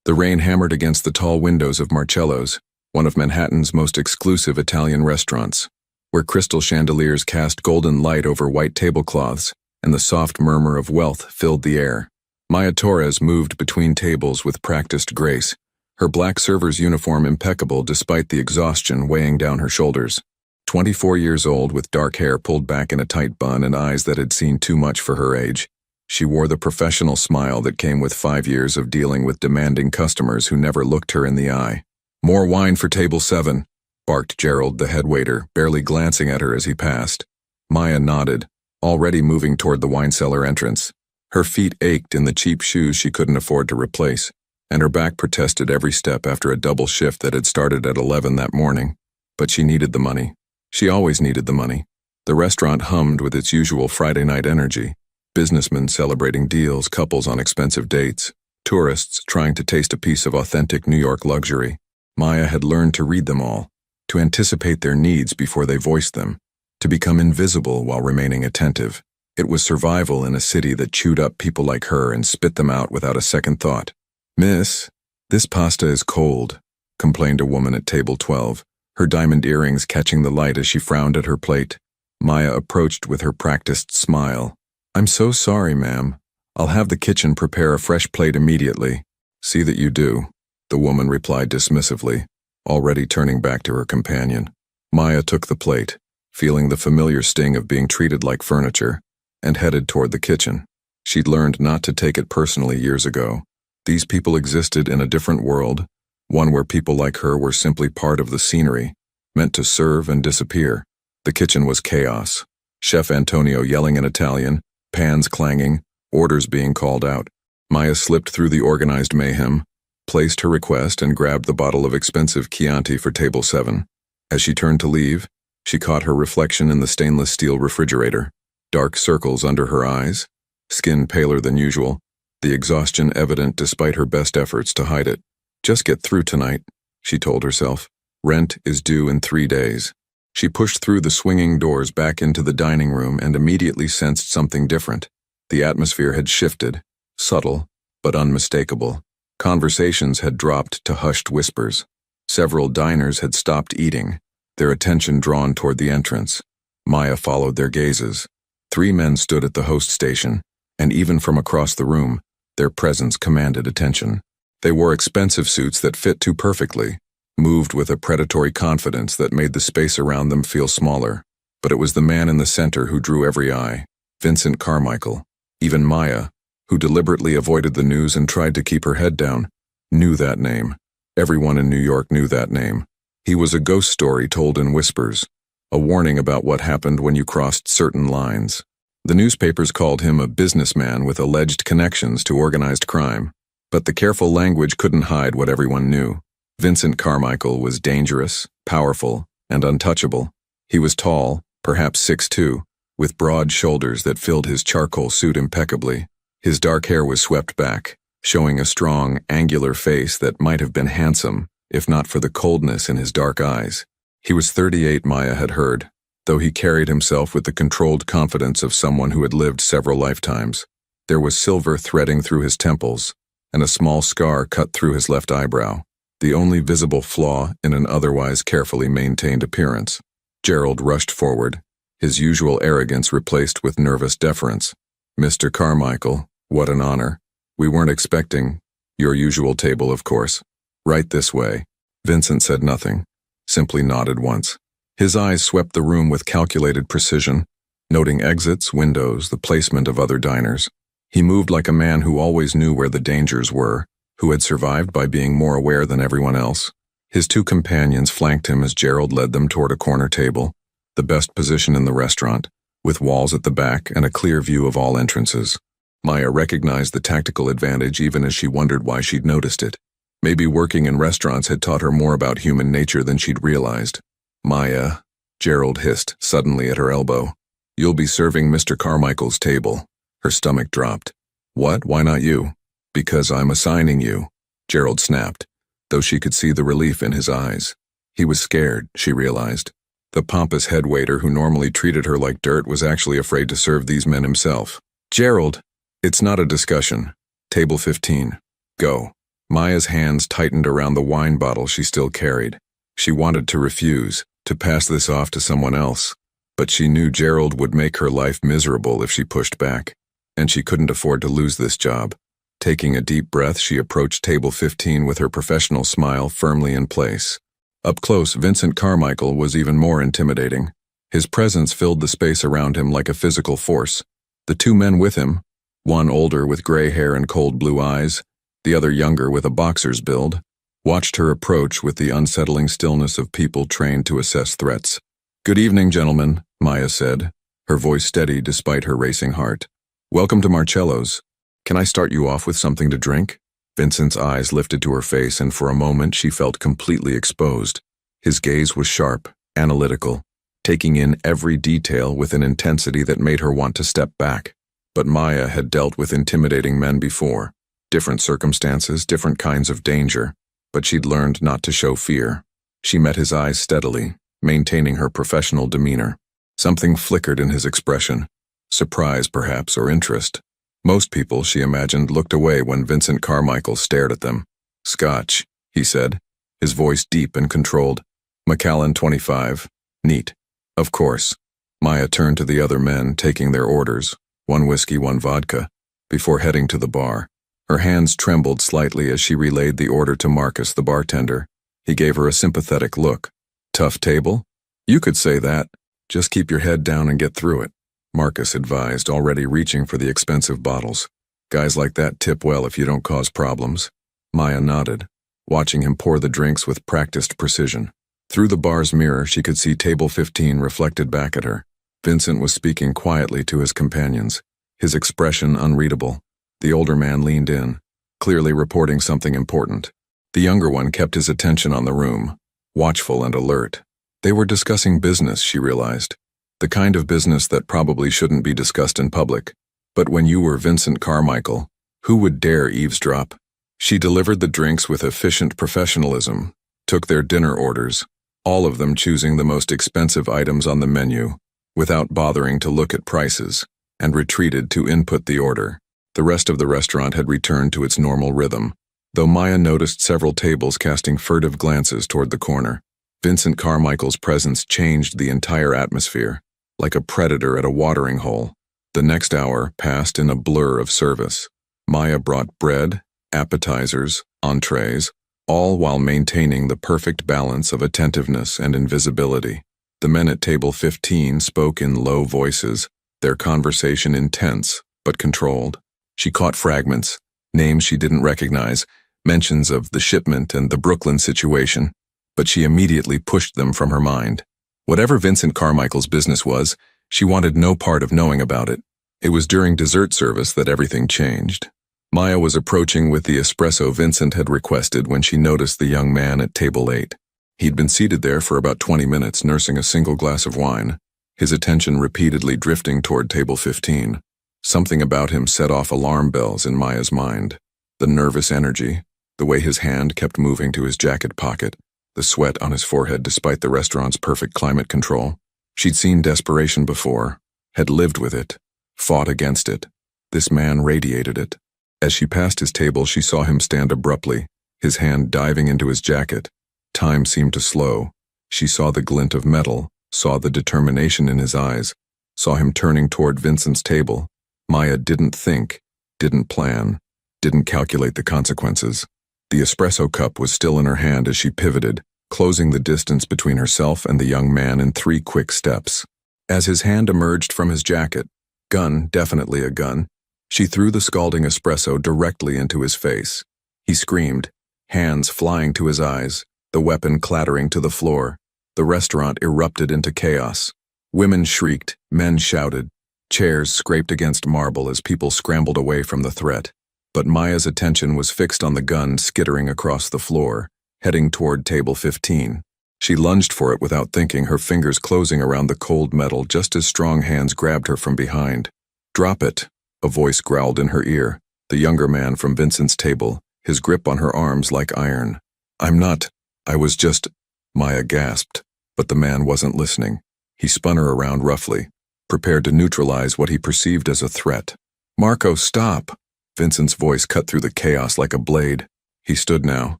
The rain hammered against the tall windows of Marcello's, one of Manhattan's most exclusive Italian restaurants, where crystal chandeliers cast golden light over white tablecloths, and the soft murmur of wealth filled the air. Maya Torres moved between tables with practiced grace, her black server's uniform impeccable despite the exhaustion weighing down her shoulders. 24 years old, with dark hair pulled back in a tight bun and eyes that had seen too much for her age, she wore the professional smile that came with 5 years of dealing with demanding customers who never looked her in the eye. "More wine for table 7, barked Gerald, the head waiter, barely glancing at her as he passed. Maya nodded, already moving toward the wine cellar entrance. Her feet ached in the cheap shoes she couldn't afford to replace, and her back protested every step after a double shift that had started at 11 that morning. But she needed the money. She always needed the money. The restaurant hummed with its usual Friday night energy. Businessmen celebrating deals, couples on expensive dates, tourists trying to taste a piece of authentic New York luxury. Maya had learned to read them all, to anticipate their needs before they voiced them, to become invisible while remaining attentive. It was survival in a city that chewed up people like her and spit them out without a second thought. "Miss, this pasta is cold," complained a woman at table 12, her diamond earrings catching the light as she frowned at her plate. Maya approached with her practiced smile. "I'm so sorry, ma'am. I'll have the kitchen prepare a fresh plate immediately." "See that you do," the woman replied dismissively, already turning back to her companion. Maya took the plate, feeling the familiar sting of being treated like furniture, and headed toward the kitchen. She'd learned not to take it personally years ago. These people existed in a different world, one where people like her were simply part of the scenery, meant to serve and disappear. The kitchen was chaos. Chef Antonio yelling in Italian, pans clanging, orders being called out. Maya slipped through the organized mayhem, placed her request, and grabbed the bottle of expensive Chianti for table 7. As she turned to leave, she caught her reflection in the stainless steel refrigerator. Dark circles under her eyes, skin paler than usual, the exhaustion evident despite her best efforts to hide it. "Just get through tonight," she told herself. "Rent is due in 3 days." She pushed through the swinging doors back into the dining room and immediately sensed something different. The atmosphere had shifted, subtle, but unmistakable. Conversations had dropped to hushed whispers. Several diners had stopped eating, their attention drawn toward the entrance. Maya followed their gazes. 3 men stood at the host station, and even from across the room, their presence commanded attention. They wore expensive suits that fit too perfectly, moved with a predatory confidence that made the space around them feel smaller. But it was the man in the center who drew every eye, Vincent Carmichael. Even Maya, who deliberately avoided the news and tried to keep her head down, knew that name. Everyone in New York knew that name. He was a ghost story told in whispers, a warning about what happened when you crossed certain lines. The newspapers called him a businessman with alleged connections to organized crime, but the careful language couldn't hide what everyone knew. Vincent Carmichael was dangerous, powerful, and untouchable. He was tall, perhaps 6'2", with broad shoulders that filled his charcoal suit impeccably. His dark hair was swept back, showing a strong, angular face that might have been handsome, if not for the coldness in his dark eyes. He was 38, Maya had heard, though he carried himself with the controlled confidence of someone who had lived several lifetimes. There was silver threading through his temples, and a small scar cut through his left eyebrow, the only visible flaw in an otherwise carefully maintained appearance. Gerald rushed forward, his usual arrogance replaced with nervous deference. "Mr. Carmichael, what an honor. We weren't expecting your usual table, of course. Right this way." Vincent said nothing, simply nodded once. His eyes swept the room with calculated precision, noting exits, windows, the placement of other diners. He moved like a man who always knew where the dangers were, who had survived by being more aware than everyone else. His 2 companions flanked him as Gerald led them toward a corner table, the best position in the restaurant, with walls at the back and a clear view of all entrances. Maya recognized the tactical advantage even as she wondered why she'd noticed it. Maybe working in restaurants had taught her more about human nature than she'd realized. "Maya," Gerald hissed suddenly at her elbow. "You'll be serving Mr. Carmichael's table." Her stomach dropped. "What? Why not you?" "Because I'm assigning you," Gerald snapped, though she could see the relief in his eyes. He was scared, she realized. The pompous head waiter who normally treated her like dirt was actually afraid to serve these men himself. "Gerald, it's not a discussion. Table 15. Go." Maya's hands tightened around the wine bottle she still carried. She wanted to refuse, to pass this off to someone else. But she knew Gerald would make her life miserable if she pushed back. And she couldn't afford to lose this job. Taking a deep breath, she approached table 15 with her professional smile firmly in place. Up close, Vincent Carmichael was even more intimidating. His presence filled the space around him like a physical force. The two men with him, one older with gray hair and cold blue eyes, the other younger with a boxer's build, watched her approach with the unsettling stillness of people trained to assess threats. "Good evening, gentlemen," Maya said, her voice steady despite her racing heart. "Welcome to Marcello's. Can I start you off with something to drink?" Vincent's eyes lifted to her face, and for a moment she felt completely exposed. His gaze was sharp, analytical, taking in every detail with an intensity that made her want to step back. But Maya had dealt with intimidating men before. Different circumstances, different kinds of danger, but she'd learned not to show fear. She met his eyes steadily, maintaining her professional demeanor. Something flickered in his expression. Surprise, perhaps, or interest. Most people, she imagined, looked away when Vincent Carmichael stared at them. "Scotch," he said, his voice deep and controlled. "Macallan 25. Neat." "Of course." Maya turned to the other men, taking their orders, one whiskey, one vodka, before heading to the bar. Her hands trembled slightly as she relayed the order to Marcus, the bartender. He gave her a sympathetic look. "Tough table?" "You could say that. Just keep your head down and get through it," Marcus advised, already reaching for the expensive bottles. "Guys like that tip well if you don't cause problems." Maya nodded, watching him pour the drinks with practiced precision. Through the bar's mirror, she could see table 15 reflected back at her. Vincent was speaking quietly to his companions, his expression unreadable. The older man leaned in, clearly reporting something important. The younger one kept his attention on the room, watchful and alert. They were discussing business, she realized. The kind of business that probably shouldn't be discussed in public. But when you were Vincent Carmichael, who would dare eavesdrop? She delivered the drinks with efficient professionalism, took their dinner orders, all of them choosing the most expensive items on the menu, without bothering to look at prices, and retreated to input the order. The rest of the restaurant had returned to its normal rhythm, though Maya noticed several tables casting furtive glances toward the corner. Vincent Carmichael's presence changed the entire atmosphere, like a predator at a watering hole. The next hour passed in a blur of service. Maya brought bread, appetizers, entrees, all while maintaining the perfect balance of attentiveness and invisibility. The men at table 15 spoke in low voices, their conversation intense but controlled. She caught fragments, names she didn't recognize, mentions of the shipment and the Brooklyn situation, but she immediately pushed them from her mind. Whatever Vincent Carmichael's business was, she wanted no part of knowing about it. It was during dessert service that everything changed. Maya was approaching with the espresso Vincent had requested when she noticed the young man at table 8. He'd been seated there for about 20 minutes, nursing a single glass of wine, his attention repeatedly drifting toward table 15. Something about him set off alarm bells in Maya's mind. The nervous energy, the way his hand kept moving to his jacket pocket, the sweat on his forehead despite the restaurant's perfect climate control. She'd seen desperation before, had lived with it, fought against it. This man radiated it. As she passed his table, she saw him stand abruptly, his hand diving into his jacket. Time seemed to slow. She saw the glint of metal, saw the determination in his eyes, saw him turning toward Vincent's table. Maya didn't think, didn't plan, didn't calculate the consequences. The espresso cup was still in her hand as she pivoted, closing the distance between herself and the young man in 3 quick steps. As his hand emerged from his jacket, gun, definitely a gun, she threw the scalding espresso directly into his face. He screamed, hands flying to his eyes, the weapon clattering to the floor. The restaurant erupted into chaos. Women shrieked, men shouted. Chairs scraped against marble as people scrambled away from the threat. But Maya's attention was fixed on the gun skittering across the floor, heading toward table 15. She lunged for it without thinking, her fingers closing around the cold metal just as strong hands grabbed her from behind. "Drop it," a voice growled in her ear, the younger man from Vincent's table, his grip on her arms like iron. I was just," Maya gasped, but the man wasn't listening. He spun her around roughly, prepared to neutralize what he perceived as a threat. "Marco, stop!" Vincent's voice cut through the chaos like a blade. He stood now,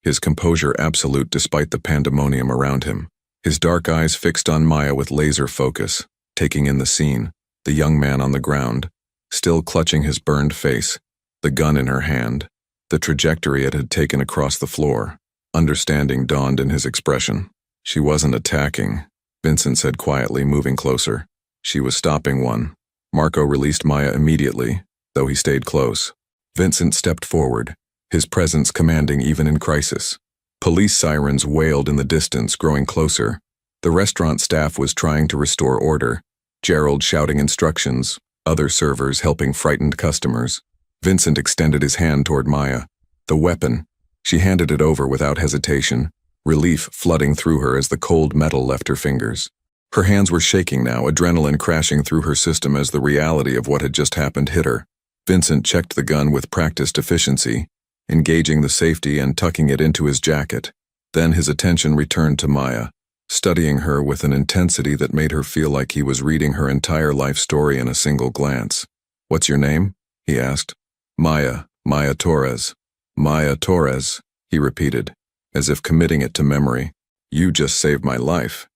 his composure absolute despite the pandemonium around him. His dark eyes fixed on Maya with laser focus, taking in the scene, the young man on the ground, still clutching his burned face, the gun in her hand, the trajectory it had taken across the floor. Understanding dawned in his expression. She wasn't attacking, Vincent said quietly, moving closer. She was stopping one. Marco released Maya immediately, though he stayed close. Vincent stepped forward, his presence commanding even in crisis. Police sirens wailed in the distance, growing closer. The restaurant staff was trying to restore order, Gerald shouting instructions, other servers helping frightened customers. Vincent extended his hand toward Maya. The weapon. She handed it over without hesitation, relief flooding through her as the cold metal left her fingers. Her hands were shaking now, adrenaline crashing through her system as the reality of what had just happened hit her. Vincent checked the gun with practiced efficiency, engaging the safety and tucking it into his jacket. Then his attention returned to Maya, studying her with an intensity that made her feel like he was reading her entire life story in a single glance. "What's your name?" he asked. "Maya Torres." "Maya Torres," he repeated, as if committing it to memory. "You just saved my life.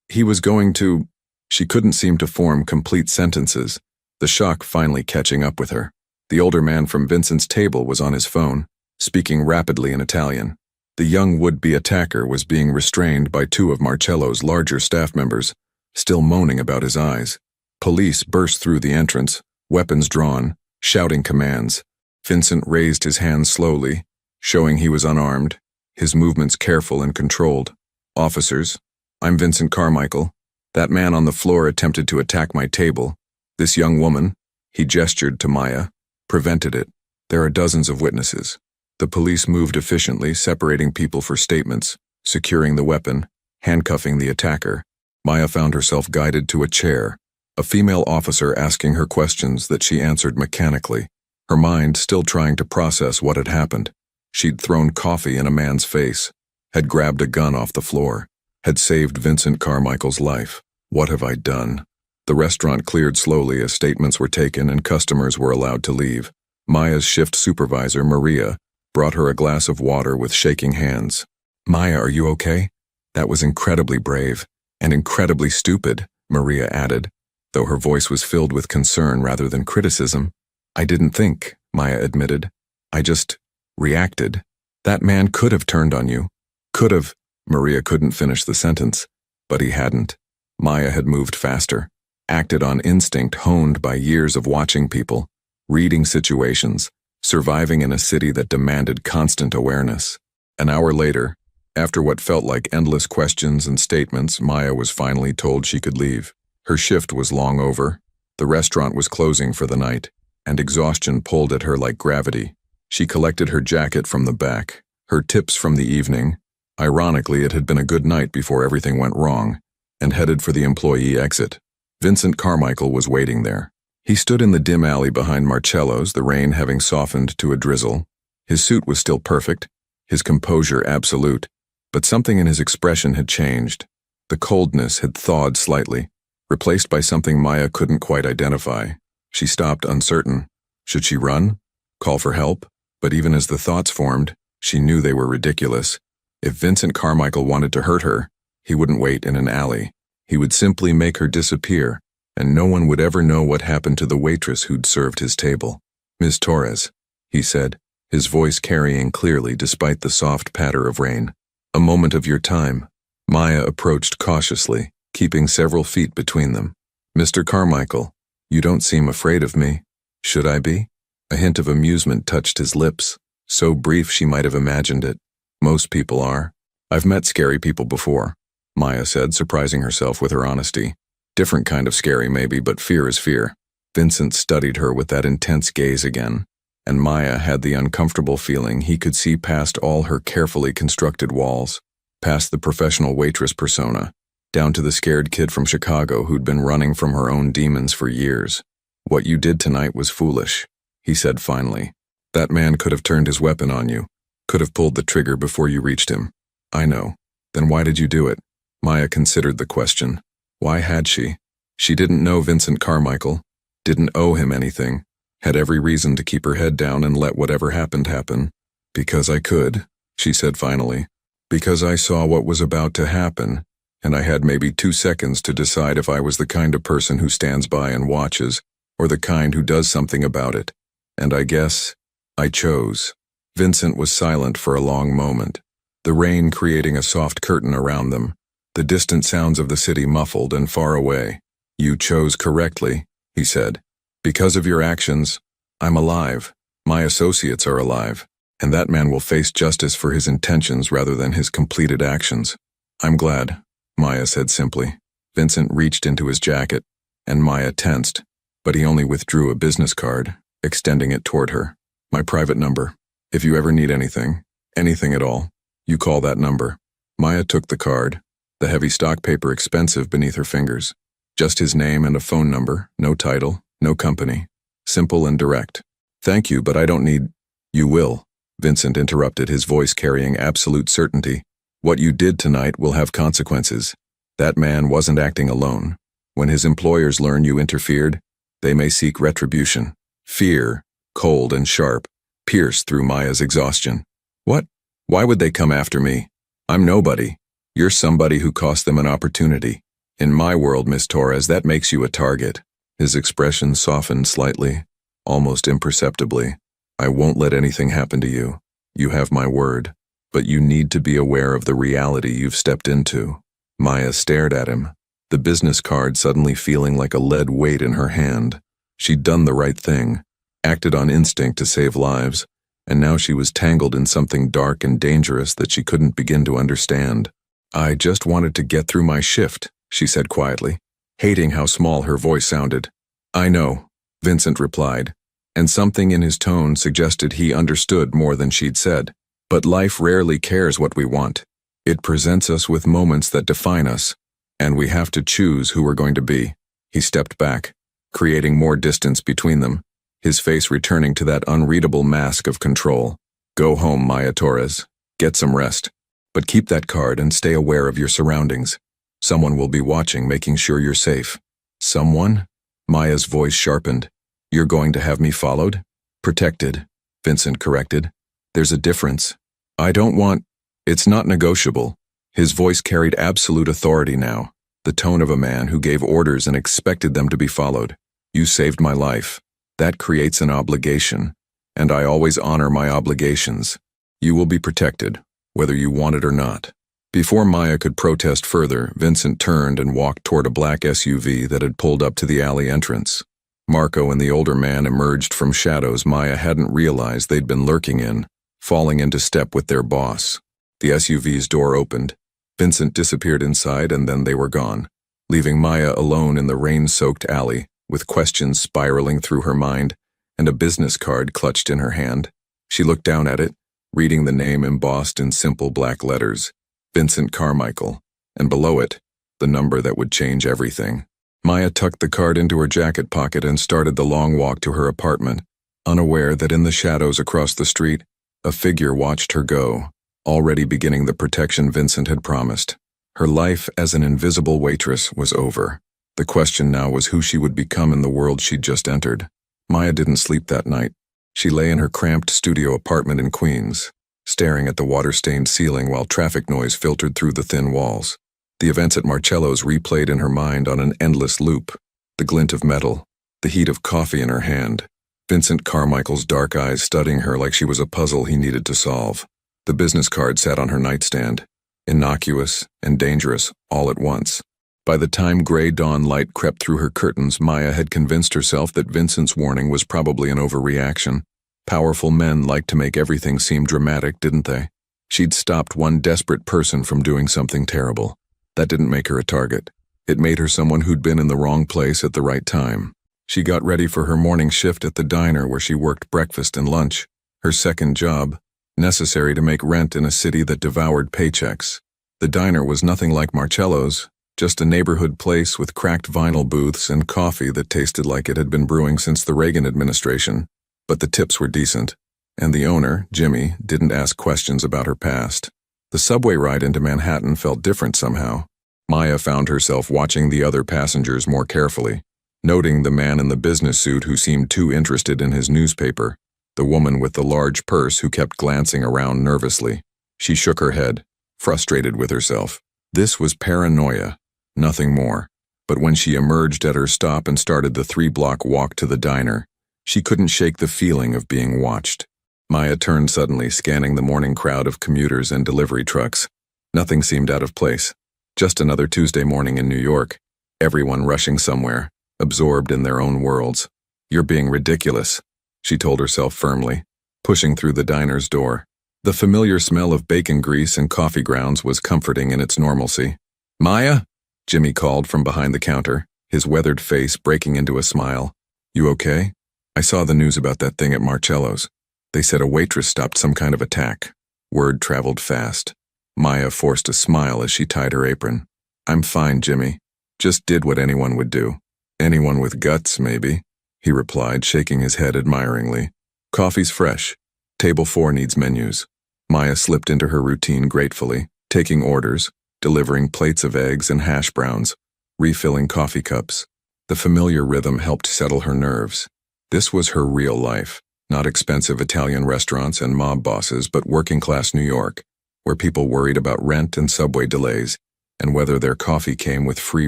He was going to—" She couldn't seem to form complete sentences, the shock finally catching up with her. The older man from Vincent's table was on his phone, speaking rapidly in Italian. The young would-be attacker was being restrained by two of Marcello's larger staff members, still moaning about his eyes. Police burst through the entrance, weapons drawn, shouting commands. Vincent raised his hands slowly, showing he was unarmed, his movements careful and controlled. "Officers, I'm Vincent Carmichael. That man on the floor attempted to attack my table. This young woman," he gestured to Maya, "prevented it. There are dozens of witnesses." The police moved efficiently, separating people for statements, securing the weapon, handcuffing the attacker. Maya found herself guided to a chair, a female officer asking her questions that she answered mechanically, her mind still trying to process what had happened. She'd thrown coffee in a man's face, had grabbed a gun off the floor, had saved Vincent Carmichael's life. What have I done? The restaurant cleared slowly as statements were taken and customers were allowed to leave. Maya's shift supervisor, Maria, brought her a glass of water with shaking hands. "Maya, are you okay? That was incredibly brave, and incredibly stupid," Maria added, though her voice was filled with concern rather than criticism. "I didn't think," Maya admitted. "I just reacted. That man could have turned on you. Could have—" Maria couldn't finish the sentence, but he hadn't. Maya had moved faster, acted on instinct honed by years of watching people, reading situations, surviving in a city that demanded constant awareness. An hour later, after what felt like endless questions and statements, Maya was finally told she could leave. Her shift was long over, the restaurant was closing for the night, and exhaustion pulled at her like gravity. She collected her jacket from the back, her tips from the evening. Ironically, it had been a good night before everything went wrong, and headed for the employee exit. Vincent Carmichael was waiting there. He stood in the dim alley behind Marcello's, the rain having softened to a drizzle. His suit was still perfect, his composure absolute, but something in his expression had changed. The coldness had thawed slightly, replaced by something Maya couldn't quite identify. She stopped, uncertain. Should she run? Call for help? But even as the thoughts formed, she knew they were ridiculous. If Vincent Carmichael wanted to hurt her, he wouldn't wait in an alley. He would simply make her disappear, and no one would ever know what happened to the waitress who'd served his table. "Miss Torres," he said, his voice carrying clearly despite the soft patter of rain. "A moment of your time." Maya approached cautiously, keeping several feet between them. "Mr. Carmichael, you don't seem afraid of me. Should I be?" A hint of amusement touched his lips, so brief she might have imagined it. "Most people are. I've met scary people before," Maya said, surprising herself with her honesty. "Different kind of scary maybe, but fear is fear." Vincent studied her with that intense gaze again, and Maya had the uncomfortable feeling he could see past all her carefully constructed walls, past the professional waitress persona, down to the scared kid from Chicago who'd been running from her own demons for years. "What you did tonight was foolish," he said finally. "That man could have turned his weapon on you, could have pulled the trigger before you reached him." "I know. Then why did you do it?" Maya considered the question. Why had she? She didn't know Vincent Carmichael, didn't owe him anything, had every reason to keep her head down and let whatever happened happen. Because I could, she said finally. Because I saw what was about to happen, and I had maybe 2 seconds to decide if I was the kind of person who stands by and watches, or the kind who does something about it. And I guess I chose. Vincent was silent for a long moment, the rain creating a soft curtain around them, the distant sounds of the city muffled and far away. You chose correctly, he said. Because of your actions, I'm alive. My associates are alive. And that man will face justice for his intentions rather than his completed actions. I'm glad, Maya said simply. Vincent reached into his jacket, and Maya tensed, but he only withdrew a business card, extending it toward her. My private number. If you ever need anything at all, you call that number. Maya took the card, the heavy stock paper expensive beneath her fingers. Just his name and a phone number, no title, no company. Simple and direct. Thank you, but I don't need... You will. Vincent interrupted, his voice carrying absolute certainty. What you did tonight will have consequences. That man wasn't acting alone. When his employers learn you interfered, they may seek retribution. Fear, cold and sharp, pierced through Maya's exhaustion. What? Why would they come after me? I'm nobody. You're somebody who cost them an opportunity. In my world, Miss Torres, that makes you a target. His expression softened slightly, almost imperceptibly. I won't let anything happen to you. You have my word. But you need to be aware of the reality you've stepped into. Maya stared at him, the business card suddenly feeling like a lead weight in her hand. She'd done the right thing, acted on instinct to save lives, and now she was tangled in something dark and dangerous that she couldn't begin to understand. I just wanted to get through my shift, she said quietly, hating how small her voice sounded. I know, Vincent replied, and something in his tone suggested he understood more than she'd said. But life rarely cares what we want. It presents us with moments that define us, and we have to choose who we're going to be. He stepped back, creating more distance between them, his face returning to that unreadable mask of control. Go home, Maya Torres. Get some rest. But keep that card and stay aware of your surroundings. Someone will be watching, making sure you're safe. Someone? Maya's voice sharpened. You're going to have me followed? Protected, Vincent corrected. There's a difference. I don't want... It's not negotiable. His voice carried absolute authority now, the tone of a man who gave orders and expected them to be followed. You saved my life. That creates an obligation, and I always honor my obligations. You will be protected, whether you want it or not. Before Maya could protest further, Vincent turned and walked toward a black SUV that had pulled up to the alley entrance. Marco and the older man emerged from shadows Maya hadn't realized they'd been lurking in, falling into step with their boss. The SUV's door opened. Vincent disappeared inside, and then they were gone, leaving Maya alone in the rain-soaked alley, with questions spiraling through her mind and a business card clutched in her hand. She looked down at it, reading the name embossed in simple black letters, Vincent Carmichael, and below it, the number that would change everything. Maya tucked the card into her jacket pocket and started the long walk to her apartment, unaware that in the shadows across the street, a figure watched her go, already beginning the protection Vincent had promised. Her life as an invisible waitress was over. The question now was who she would become in the world she'd just entered. Maya didn't sleep that night. She lay in her cramped studio apartment in Queens, staring at the water-stained ceiling while traffic noise filtered through the thin walls. The events at Marcello's replayed in her mind on an endless loop. The glint of metal, the heat of coffee in her hand, Vincent Carmichael's dark eyes studying her like she was a puzzle he needed to solve. The business card sat on her nightstand, innocuous and dangerous all at once. By the time gray dawn light crept through her curtains, Maya had convinced herself that Vincent's warning was probably an overreaction. Powerful men liked to make everything seem dramatic, didn't they? She'd stopped one desperate person from doing something terrible. That didn't make her a target. It made her someone who'd been in the wrong place at the right time. She got ready for her morning shift at the diner where she worked breakfast and lunch, her second job, necessary to make rent in a city that devoured paychecks. The diner was nothing like Marcello's, just a neighborhood place with cracked vinyl booths and coffee that tasted like it had been brewing since the Reagan administration. But the tips were decent, and the owner, Jimmy, didn't ask questions about her past. The subway ride into Manhattan felt different somehow. Maya found herself watching the other passengers more carefully, noting the man in the business suit who seemed too interested in his newspaper, the woman with the large purse who kept glancing around nervously. She shook her head, frustrated with herself. This was paranoia, nothing more. But when she emerged at her stop and started the 3-block walk to the diner, she couldn't shake the feeling of being watched. Maya turned suddenly, scanning the morning crowd of commuters and delivery trucks. Nothing seemed out of place. Just another Tuesday morning in New York. Everyone rushing somewhere, absorbed in their own worlds. "You're being ridiculous," she told herself firmly, pushing through the diner's door. The familiar smell of bacon grease and coffee grounds was comforting in its normalcy. "Maya?" Jimmy called from behind the counter, his weathered face breaking into a smile. "You okay? I saw the news about that thing at Marcello's. They said a waitress stopped some kind of attack." Word traveled fast. Maya forced a smile as she tied her apron. "I'm fine, Jimmy. Just did what anyone would do." "Anyone with guts, maybe," he replied, shaking his head admiringly. "Coffee's fresh. Table 4 needs menus." Maya slipped into her routine gratefully, taking orders, delivering plates of eggs and hash browns, refilling coffee cups. The familiar rhythm helped settle her nerves. This was her real life, not expensive Italian restaurants and mob bosses, but working-class New York, where people worried about rent and subway delays, and whether their coffee came with free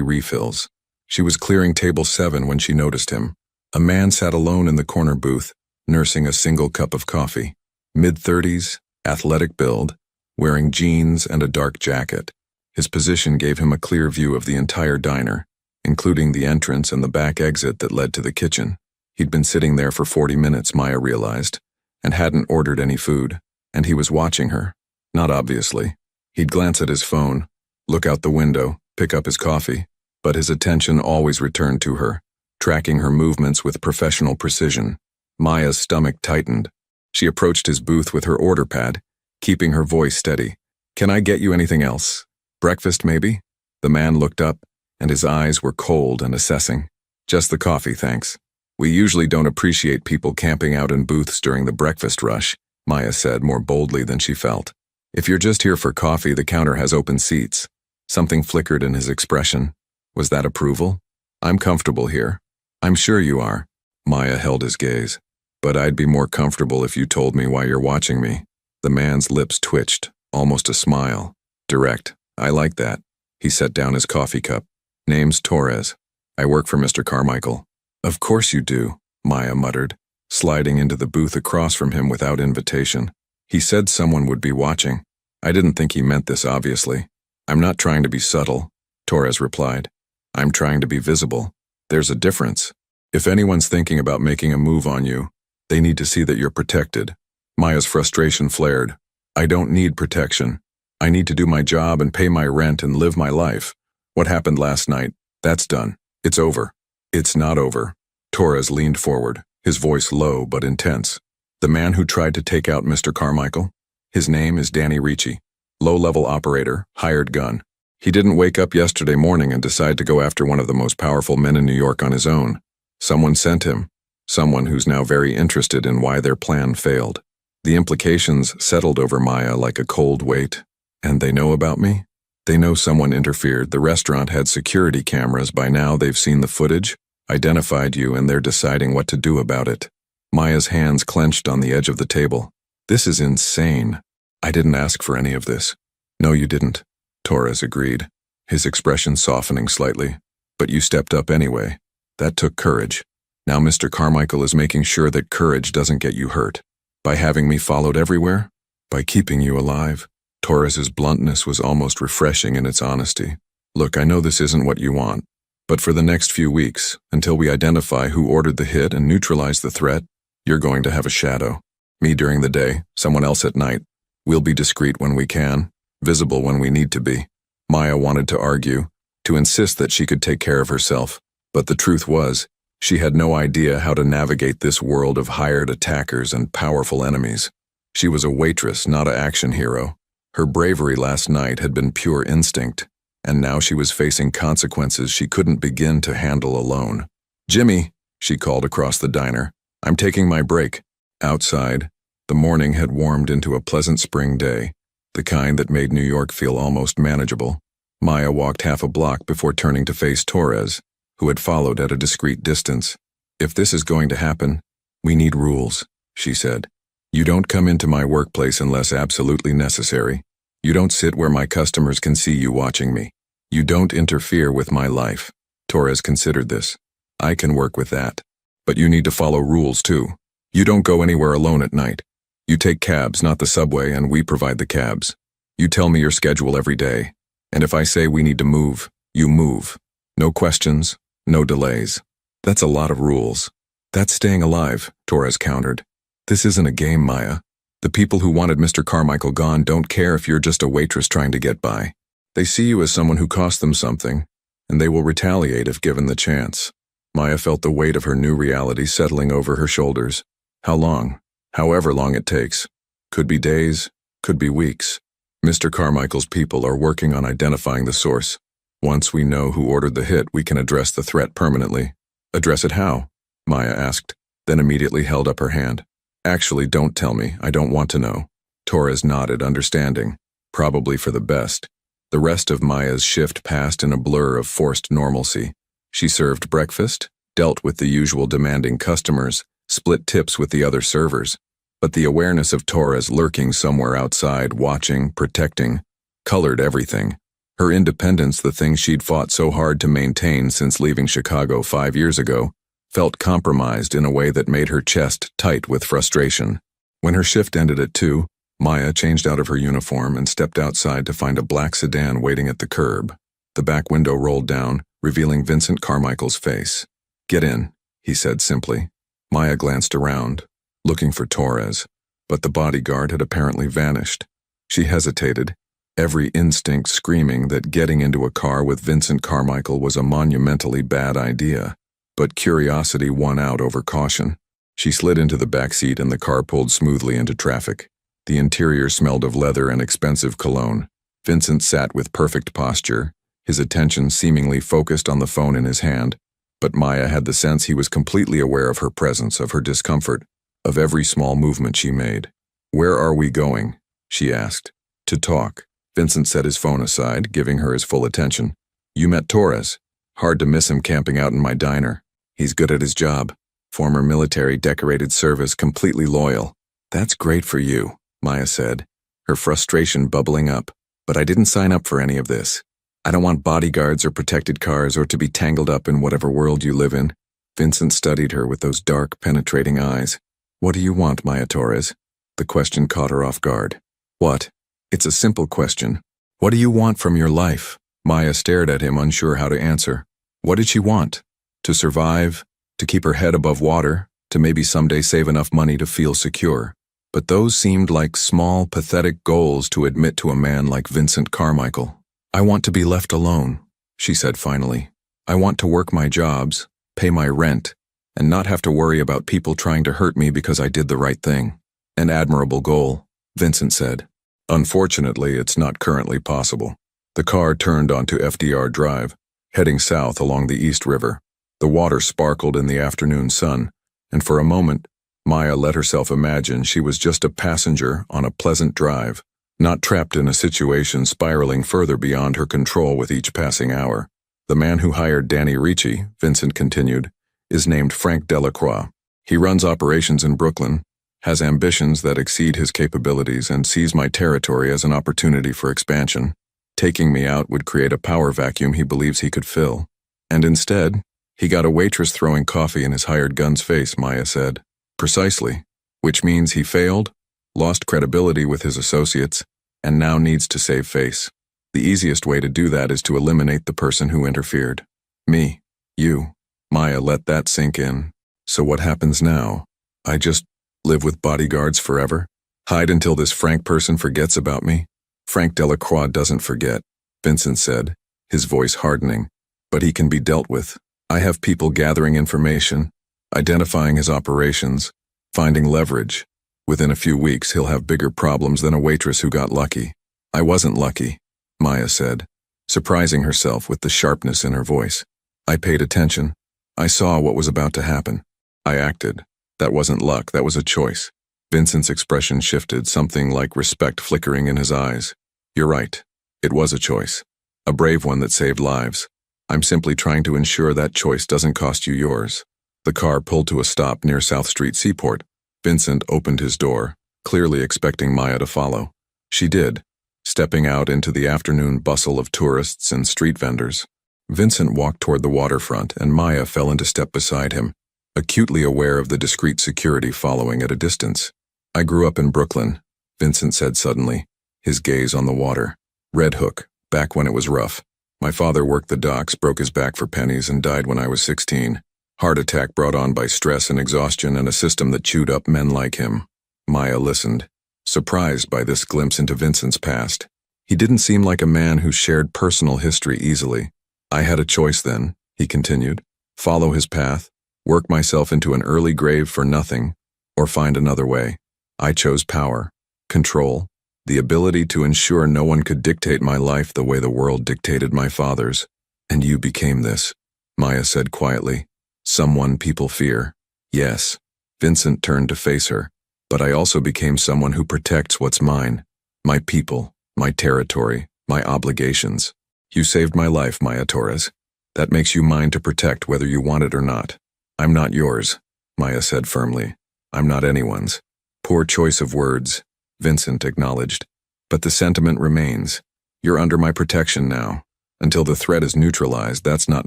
refills. She was clearing table 7 when she noticed him. A man sat alone in the corner booth, nursing a single cup of coffee. Mid-30s, athletic build, wearing jeans and a dark jacket. His position gave him a clear view of the entire diner, including the entrance and the back exit that led to the kitchen. He'd been sitting there for 40 minutes, Maya realized, and hadn't ordered any food, and he was watching her. Not obviously. He'd glance at his phone, look out the window, pick up his coffee, but his attention always returned to her, tracking her movements with professional precision. Maya's stomach tightened. She approached his booth with her order pad, keeping her voice steady. "Can I get you anything else? Breakfast, maybe?" The man looked up, and his eyes were cold and assessing. "Just the coffee, thanks. We usually don't appreciate people camping out in booths during the breakfast rush," Maya said more boldly than she felt. "If you're just here for coffee, the counter has open seats." Something flickered in his expression. Was that approval? "I'm comfortable here." "I'm sure you are." Maya held his gaze. "But I'd be more comfortable if you told me why you're watching me." The man's lips twitched, almost a smile. Direct. "I like that." He set down his coffee cup. "Name's Torres. I work for Mr. Carmichael." "Of course you do," Maya muttered, sliding into the booth across from him without invitation. "He said someone would be watching. I didn't think he meant this, obviously." "I'm not trying to be subtle," Torres replied. "I'm trying to be visible. There's a difference. If anyone's thinking about making a move on you, they need to see that you're protected." Maya's frustration flared. "I don't need protection. I need to do my job and pay my rent and live my life. What happened last night, that's done. It's over." "It's not over." Torres leaned forward, his voice low but intense. "The man who tried to take out Mr. Carmichael? His name is Danny Ricci. Low-level operator, hired gun. He didn't wake up yesterday morning and decide to go after one of the most powerful men in New York on his own. Someone sent him. Someone who's now very interested in why their plan failed." The implications settled over Maya like a cold weight. "And they know about me? They know someone interfered. The restaurant had security cameras. By now they've seen the footage, identified you, and they're deciding what to do about it." Maya's hands clenched on the edge of the table. "This is insane. I didn't ask for any of this." "No, you didn't," Torres agreed, his expression softening slightly. "But you stepped up anyway. That took courage. Now Mr. Carmichael is making sure that courage doesn't get you hurt. By having me followed everywhere? By keeping you alive?" Torres's bluntness was almost refreshing in its honesty. "Look, I know this isn't what you want, but for the next few weeks, until we identify who ordered the hit and neutralize the threat, you're going to have a shadow. Me during the day, someone else at night. We'll be discreet when we can, visible when we need to be." Maya wanted to argue, to insist that she could take care of herself, but the truth was, she had no idea how to navigate this world of hired attackers and powerful enemies. She was a waitress, not an action hero. Her bravery last night had been pure instinct, and now she was facing consequences she couldn't begin to handle alone. "Jimmy," she called across the diner, "I'm taking my break." Outside, the morning had warmed into a pleasant spring day, the kind that made New York feel almost manageable. Maya walked half a block before turning to face Torres, who had followed at a discreet distance. "If this is going to happen, we need rules." she said. You don't come into my workplace unless absolutely necessary. You don't sit where my customers can see you watching me. You don't interfere with my life. Torres considered this. I can work with that. But you need to follow rules too. You don't go anywhere alone at night. You take cabs, not the subway, and we provide the cabs. You tell me your schedule every day. And if I say we need to move, you move. No questions, no delays. That's a lot of rules. That's staying alive, Torres countered. This isn't a game, Maya. The people who wanted Mr. Carmichael gone don't care if you're just a waitress trying to get by. They see you as someone who cost them something, and they will retaliate if given the chance. Maya felt the weight of her new reality settling over her shoulders. How long? However long it takes. Could be days, could be weeks. Mr. Carmichael's people are working on identifying the source. Once we know who ordered the hit, we can address the threat permanently. Address it how? Maya asked, then immediately held up her hand. Actually, don't tell me. I don't want to know. Torres nodded, understanding. Probably for the best. The rest of Maya's shift passed in a blur of forced normalcy. She served breakfast, dealt with the usual demanding customers, split tips with the other servers. But the awareness of Torres lurking somewhere outside, watching, protecting, colored everything. Her independence, the thing she'd fought so hard to maintain since leaving Chicago 5 years ago, felt compromised in a way that made her chest tight with frustration. When her shift ended at 2, Maya changed out of her uniform and stepped outside to find a black sedan waiting at the curb. The back window rolled down, revealing Vincent Carmichael's face. "Get in," he said simply. Maya glanced around, looking for Torres, but the bodyguard had apparently vanished. She hesitated, every instinct screaming that getting into a car with Vincent Carmichael was a monumentally bad idea. But curiosity won out over caution. She slid into the back seat and the car pulled smoothly into traffic. The interior smelled of leather and expensive cologne. Vincent sat with perfect posture, his attention seemingly focused on the phone in his hand, but Maya had the sense he was completely aware of her presence, of her discomfort, of every small movement she made. "Where are we going?" she asked. "To talk." Vincent set his phone aside, giving her his full attention. "You met Torres. Hard to miss him camping out in my diner. He's good at his job. Former military, decorated service, completely loyal." "That's great for you," Maya said, her frustration bubbling up. "But I didn't sign up for any of this. I don't want bodyguards or protected cars or to be tangled up in whatever world you live in." Vincent studied her with those dark, penetrating eyes. "What do you want, Maya Torres?" The question caught her off guard. "What?" "It's a simple question. What do you want from your life?" Maya stared at him, unsure how to answer. What did she want? To survive, to keep her head above water, to maybe someday save enough money to feel secure. But those seemed like small, pathetic goals to admit to a man like Vincent Carmichael. "I want to be left alone," she said finally. "I want to work my jobs, pay my rent, and not have to worry about people trying to hurt me because I did the right thing." "An admirable goal," Vincent said. "Unfortunately, it's not currently possible." The car turned onto FDR Drive, heading south along the East River. The water sparkled in the afternoon sun, and for a moment, Maya let herself imagine she was just a passenger on a pleasant drive, not trapped in a situation spiraling further beyond her control with each passing hour. "The man who hired Danny Ricci," Vincent continued, "is named Frank Delacroix. He runs operations in Brooklyn, has ambitions that exceed his capabilities, and sees my territory as an opportunity for expansion. Taking me out would create a power vacuum he believes he could fill. And instead, he got a waitress throwing coffee in his hired gun's face," Maya said. "Precisely. Which means he failed, lost credibility with his associates, and now needs to save face. The easiest way to do that is to eliminate the person who interfered. Me. You." Maya let that sink in. "So what happens now? I just live with bodyguards forever? Hide until this Frank person forgets about me?" "Frank Delacroix doesn't forget," Vincent said, his voice hardening. "But he can be dealt with. I have people gathering information, identifying his operations, finding leverage. Within a few weeks, he'll have bigger problems than a waitress who got lucky." "I wasn't lucky," Maya said, surprising herself with the sharpness in her voice. "I paid attention. I saw what was about to happen. I acted. That wasn't luck, that was a choice." Vincent's expression shifted, something like respect flickering in his eyes. "You're right. It was a choice. A brave one that saved lives. I'm simply trying to ensure that choice doesn't cost you yours." The car pulled to a stop near South Street Seaport. Vincent opened his door, clearly expecting Maya to follow. She did, stepping out into the afternoon bustle of tourists and street vendors. Vincent walked toward the waterfront, and Maya fell into step beside him, acutely aware of the discreet security following at a distance. "I grew up in Brooklyn," Vincent said suddenly, his gaze on the water. "Red Hook, back when it was rough. My father worked the docks, broke his back for pennies, and died when I was 16. Heart attack brought on by stress and exhaustion and a system that chewed up men like him." Maya listened, surprised by this glimpse into Vincent's past. He didn't seem like a man who shared personal history easily. "I had a choice then," he continued. "Follow his path, work myself into an early grave for nothing, or find another way. I chose power, control, the ability to ensure no one could dictate my life the way the world dictated my father's. And you became this," Maya said quietly. "Someone people fear." "Yes." Vincent turned to face her. "But I also became someone who protects what's mine. My people, my territory, my obligations. You saved my life, Maya Torres. That makes you mine to protect whether you want it or not." "I'm not yours," Maya said firmly. "I'm not anyone's." "Poor choice of words," Vincent acknowledged. "But the sentiment remains. You're under my protection now. Until the threat is neutralized, that's not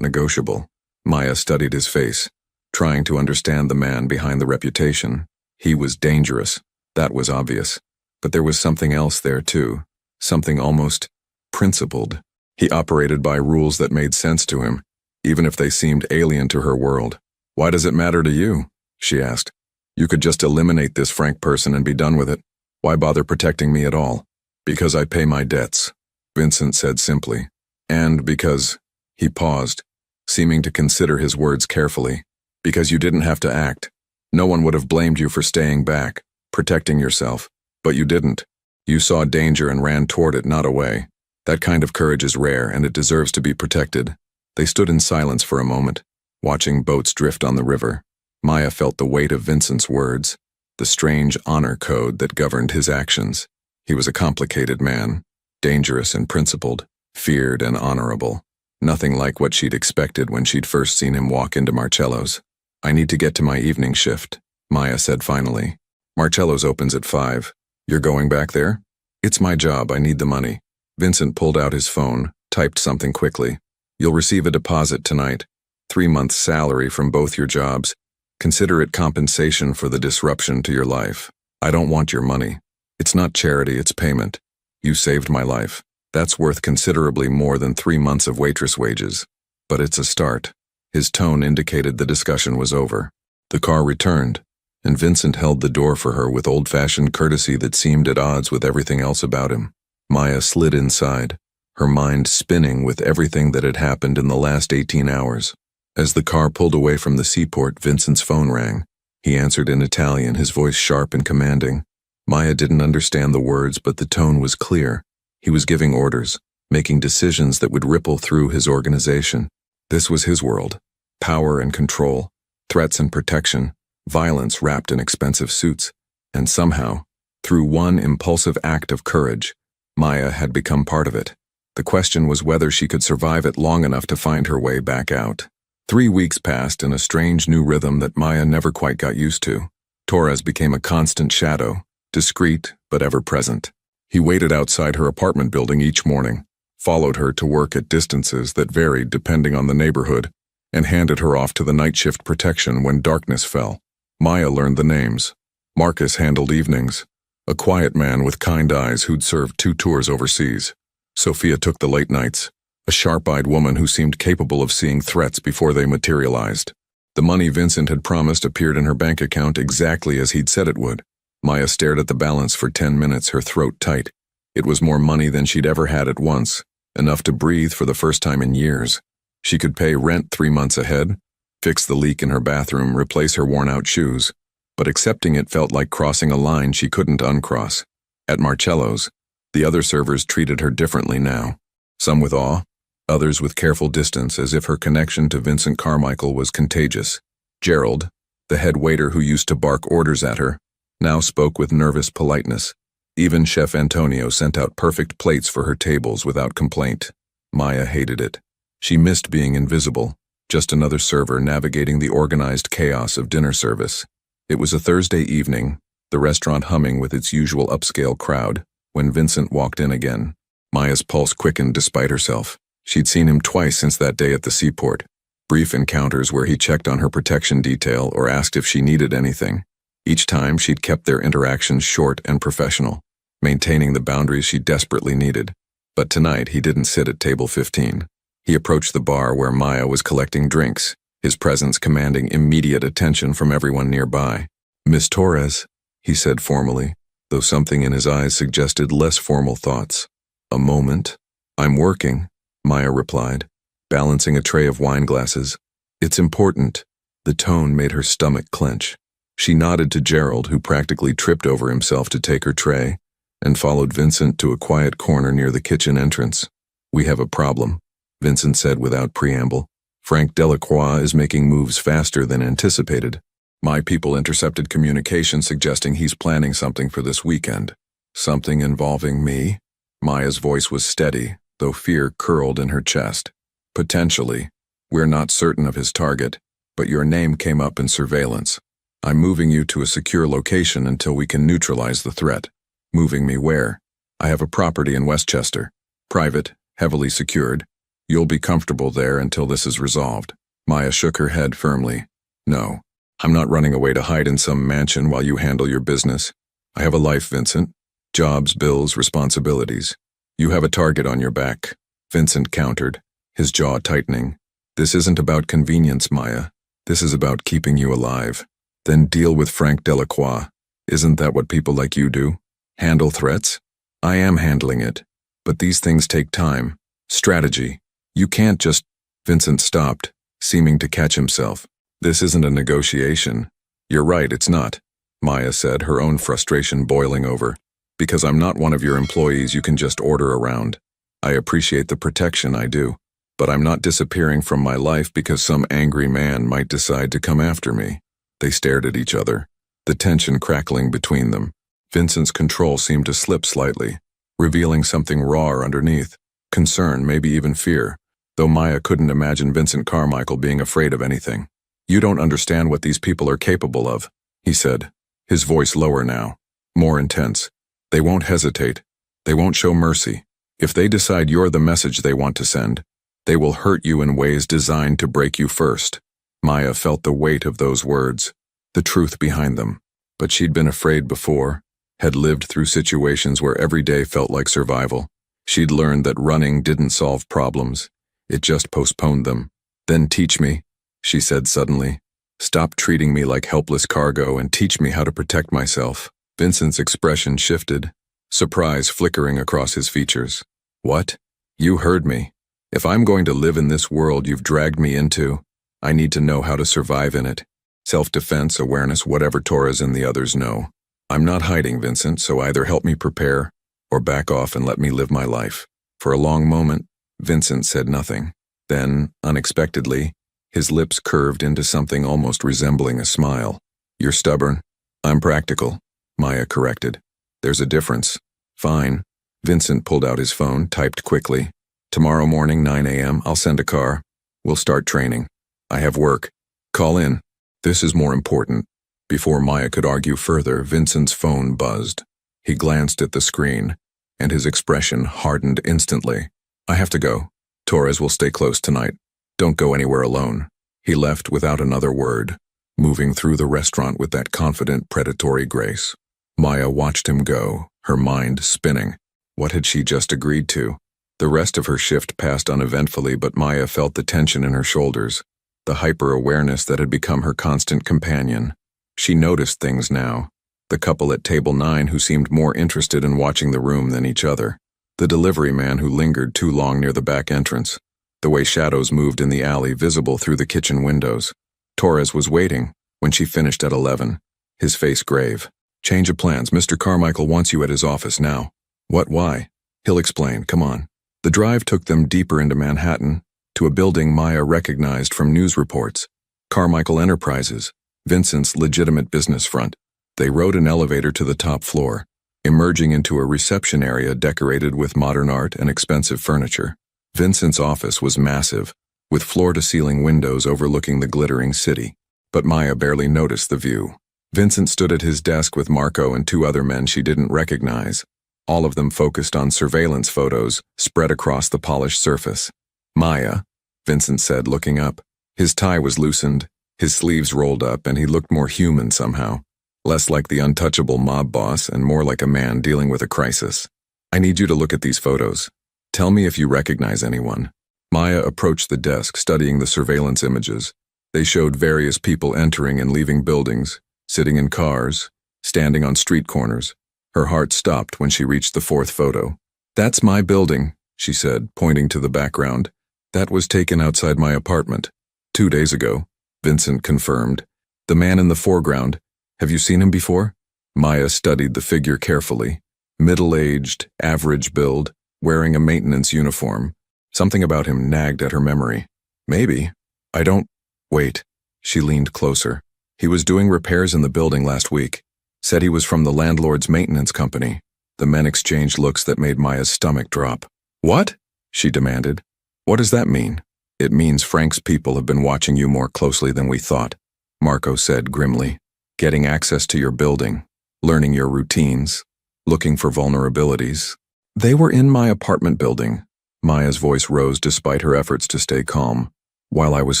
negotiable." Maya studied his face, trying to understand the man behind the reputation. He was dangerous, that was obvious. But there was something else there too, something almost principled. He operated by rules that made sense to him, even if they seemed alien to her world. "Why does it matter to you?" she asked. "You could just eliminate this frank person and be done with it. Why bother protecting me at all?" "Because I pay my debts," Vincent said simply. "And because," he paused, seeming to consider his words carefully, "because you didn't have to act. No one would have blamed you for staying back, protecting yourself. But you didn't. You saw danger and ran toward it, not away. That kind of courage is rare, and it deserves to be protected." They stood in silence for a moment, watching boats drift on the river. Maya felt the weight of Vincent's words, the strange honor code that governed his actions. He was a complicated man, dangerous and principled, feared and honorable. Nothing like what she'd expected when she'd first seen him walk into Marcello's. "I need to get to my evening shift," Maya said finally. "Marcello's opens at 5. You're going back there?" "It's my job, I need the money." Vincent pulled out his phone, typed something quickly. "You'll receive a deposit tonight. 3 months' salary from both your jobs. Consider it compensation for the disruption to your life. I don't want your money. It's not charity, it's payment. You saved my life. That's worth considerably more than 3 months of waitress wages. But it's a start." His tone indicated the discussion was over. The car returned, and Vincent held the door for her with old-fashioned courtesy that seemed at odds with everything else about him. Maya slid inside, her mind spinning with everything that had happened in the last 18 hours. As the car pulled away from the seaport, Vincent's phone rang. He answered in Italian, his voice sharp and commanding. Maya didn't understand the words, but the tone was clear. He was giving orders, making decisions that would ripple through his organization. This was his world. Power and control, threats and protection, violence wrapped in expensive suits. And somehow, through one impulsive act of courage, Maya had become part of it. The question was whether she could survive it long enough to find her way back out. 3 weeks passed in a strange new rhythm that Maya never quite got used to. Torres became a constant shadow, discreet but ever present. He waited outside her apartment building each morning, followed her to work at distances that varied depending on the neighborhood, and handed her off to the night shift protection when darkness fell. Maya learned the names. Marcus handled evenings, a quiet man with kind eyes who'd served 2 tours overseas. Sophia took the late nights, a sharp-eyed woman who seemed capable of seeing threats before they materialized. The money Vincent had promised appeared in her bank account exactly as he'd said it would. Maya stared at the balance for 10 minutes, her throat tight. It was more money than she'd ever had at once, enough to breathe for the first time in years. She could pay rent 3 months ahead, fix the leak in her bathroom, replace her worn-out shoes. But accepting it felt like crossing a line she couldn't uncross. At Marcello's, the other servers treated her differently now. Some with awe, others with careful distance, as if her connection to Vincent Carmichael was contagious. Gerald, the head waiter who used to bark orders at her, now spoke with nervous politeness. Even Chef Antonio sent out perfect plates for her tables without complaint. Maya hated it. She missed being invisible, just another server navigating the organized chaos of dinner service. It was a Thursday evening, the restaurant humming with its usual upscale crowd, when Vincent walked in again. Maya's pulse quickened despite herself. She'd seen him twice since that day at the seaport. Brief encounters where he checked on her protection detail or asked if she needed anything. Each time she'd kept their interactions short and professional, maintaining the boundaries she desperately needed. But tonight he didn't sit at table 15. He approached the bar where Maya was collecting drinks, his presence commanding immediate attention from everyone nearby. "Miss Torres," he said formally, though something in his eyes suggested less formal thoughts. "A moment." "I'm working," Maya replied, balancing a tray of wine glasses. "It's important." The tone made her stomach clench. She nodded to Gerald, who practically tripped over himself to take her tray, and followed Vincent to a quiet corner near the kitchen entrance. "We have a problem," Vincent said without preamble. "Frank Delacroix is making moves faster than anticipated. My people intercepted communication suggesting he's planning something for this weekend." "Something involving me?" Maya's voice was steady, though fear curled in her chest. "Potentially. We're not certain of his target, but your name came up in surveillance. I'm moving you to a secure location until we can neutralize the threat." "Moving me where?" "I have a property in Westchester. Private, heavily secured. You'll be comfortable there until this is resolved." Maya shook her head firmly. "No, I'm not running away to hide in some mansion while you handle your business. I have a life, Vincent. Jobs, bills, responsibilities. You have a target on your back," Vincent countered, his jaw tightening. "This isn't about convenience, Maya. This is about keeping you alive." "Then deal with Frank Delacroix. Isn't that what people like you do? Handle threats?" "I am handling it. But these things take time. Strategy. You can't just—" Vincent stopped, seeming to catch himself. "This isn't a negotiation." "You're right, it's not," Maya said, her own frustration boiling over. "Because I'm not one of your employees you can just order around. I appreciate the protection, I do. But I'm not disappearing from my life because some angry man might decide to come after me." They stared at each other, the tension crackling between them. Vincent's control seemed to slip slightly, revealing something raw underneath. Concern, maybe even fear, though Maya couldn't imagine Vincent Carmichael being afraid of anything. "You don't understand what these people are capable of," he said, his voice lower now, more intense. "They won't hesitate. They won't show mercy. If they decide you're the message they want to send, they will hurt you in ways designed to break you first." Maya felt the weight of those words, the truth behind them. But she'd been afraid before, had lived through situations where every day felt like survival. She'd learned that running didn't solve problems, it just postponed them. "Then teach me," she said suddenly. "Stop treating me like helpless cargo and teach me how to protect myself." Vincent's expression shifted, surprise flickering across his features. "What? You heard me. If I'm going to live in this world you've dragged me into, I need to know how to survive in it. Self-defense, awareness, whatever Torres and the others know. I'm not hiding, Vincent, so either help me prepare or back off and let me live my life." For a long moment, Vincent said nothing. Then, unexpectedly, his lips curved into something almost resembling a smile. "You're stubborn. I'm practical," Maya corrected. "There's a difference." "Fine." Vincent pulled out his phone, typed quickly. "Tomorrow morning, 9 a.m., I'll send a car. We'll start training. I have work. Call in." "This is more important." Before Maya could argue further, Vincent's phone buzzed. He glanced at the screen, and his expression hardened instantly. "I have to go. Torres will stay close tonight. Don't go anywhere alone." He left without another word, moving through the restaurant with that confident, predatory grace. Maya watched him go, her mind spinning. What had she just agreed to? The rest of her shift passed uneventfully, but Maya felt the tension in her shoulders, the hyper-awareness that had become her constant companion. She noticed things now. The couple at table 9 who seemed more interested in watching the room than each other. The delivery man who lingered too long near the back entrance. The way shadows moved in the alley visible through the kitchen windows. Torres was waiting when she finished at 11, his face grave. "Change of plans. Mr. Carmichael wants you at his office now." "What, why?" "He'll explain. Come on." The drive took them deeper into Manhattan, to a building Maya recognized from news reports. Carmichael Enterprises, Vincent's legitimate business front. They rode an elevator to the top floor, emerging into a reception area decorated with modern art and expensive furniture. Vincent's office was massive, with floor-to-ceiling windows overlooking the glittering city, but Maya barely noticed the view. Vincent stood at his desk with Marco and two other men she didn't recognize, all of them focused on surveillance photos spread across the polished surface. Maya, Vincent said, looking up. His tie was loosened, his sleeves rolled up, and he looked more human somehow. Less like the untouchable mob boss and more like a man dealing with a crisis. I need you to look at these photos. Tell me if you recognize anyone. Maya approached the desk, studying the surveillance images. They showed various people entering and leaving buildings, sitting in cars, standing on street corners. Her heart stopped when she reached the fourth photo. That's my building, she said, pointing to the background. That was taken outside my apartment. 2 days ago, Vincent confirmed. The man in the foreground, have you seen him before? Maya studied the figure carefully. Middle-aged, average build, wearing a maintenance uniform. Something about him nagged at her memory. Maybe. I don't... Wait. She leaned closer. He was doing repairs in the building last week. Said he was from the landlord's maintenance company. The men exchanged looks that made Maya's stomach drop. What? She demanded. What does that mean? It means Frank's people have been watching you more closely than we thought, Marco said grimly. Getting access to your building, learning your routines, looking for vulnerabilities. They were in my apartment building. Maya's voice rose despite her efforts to stay calm. While I was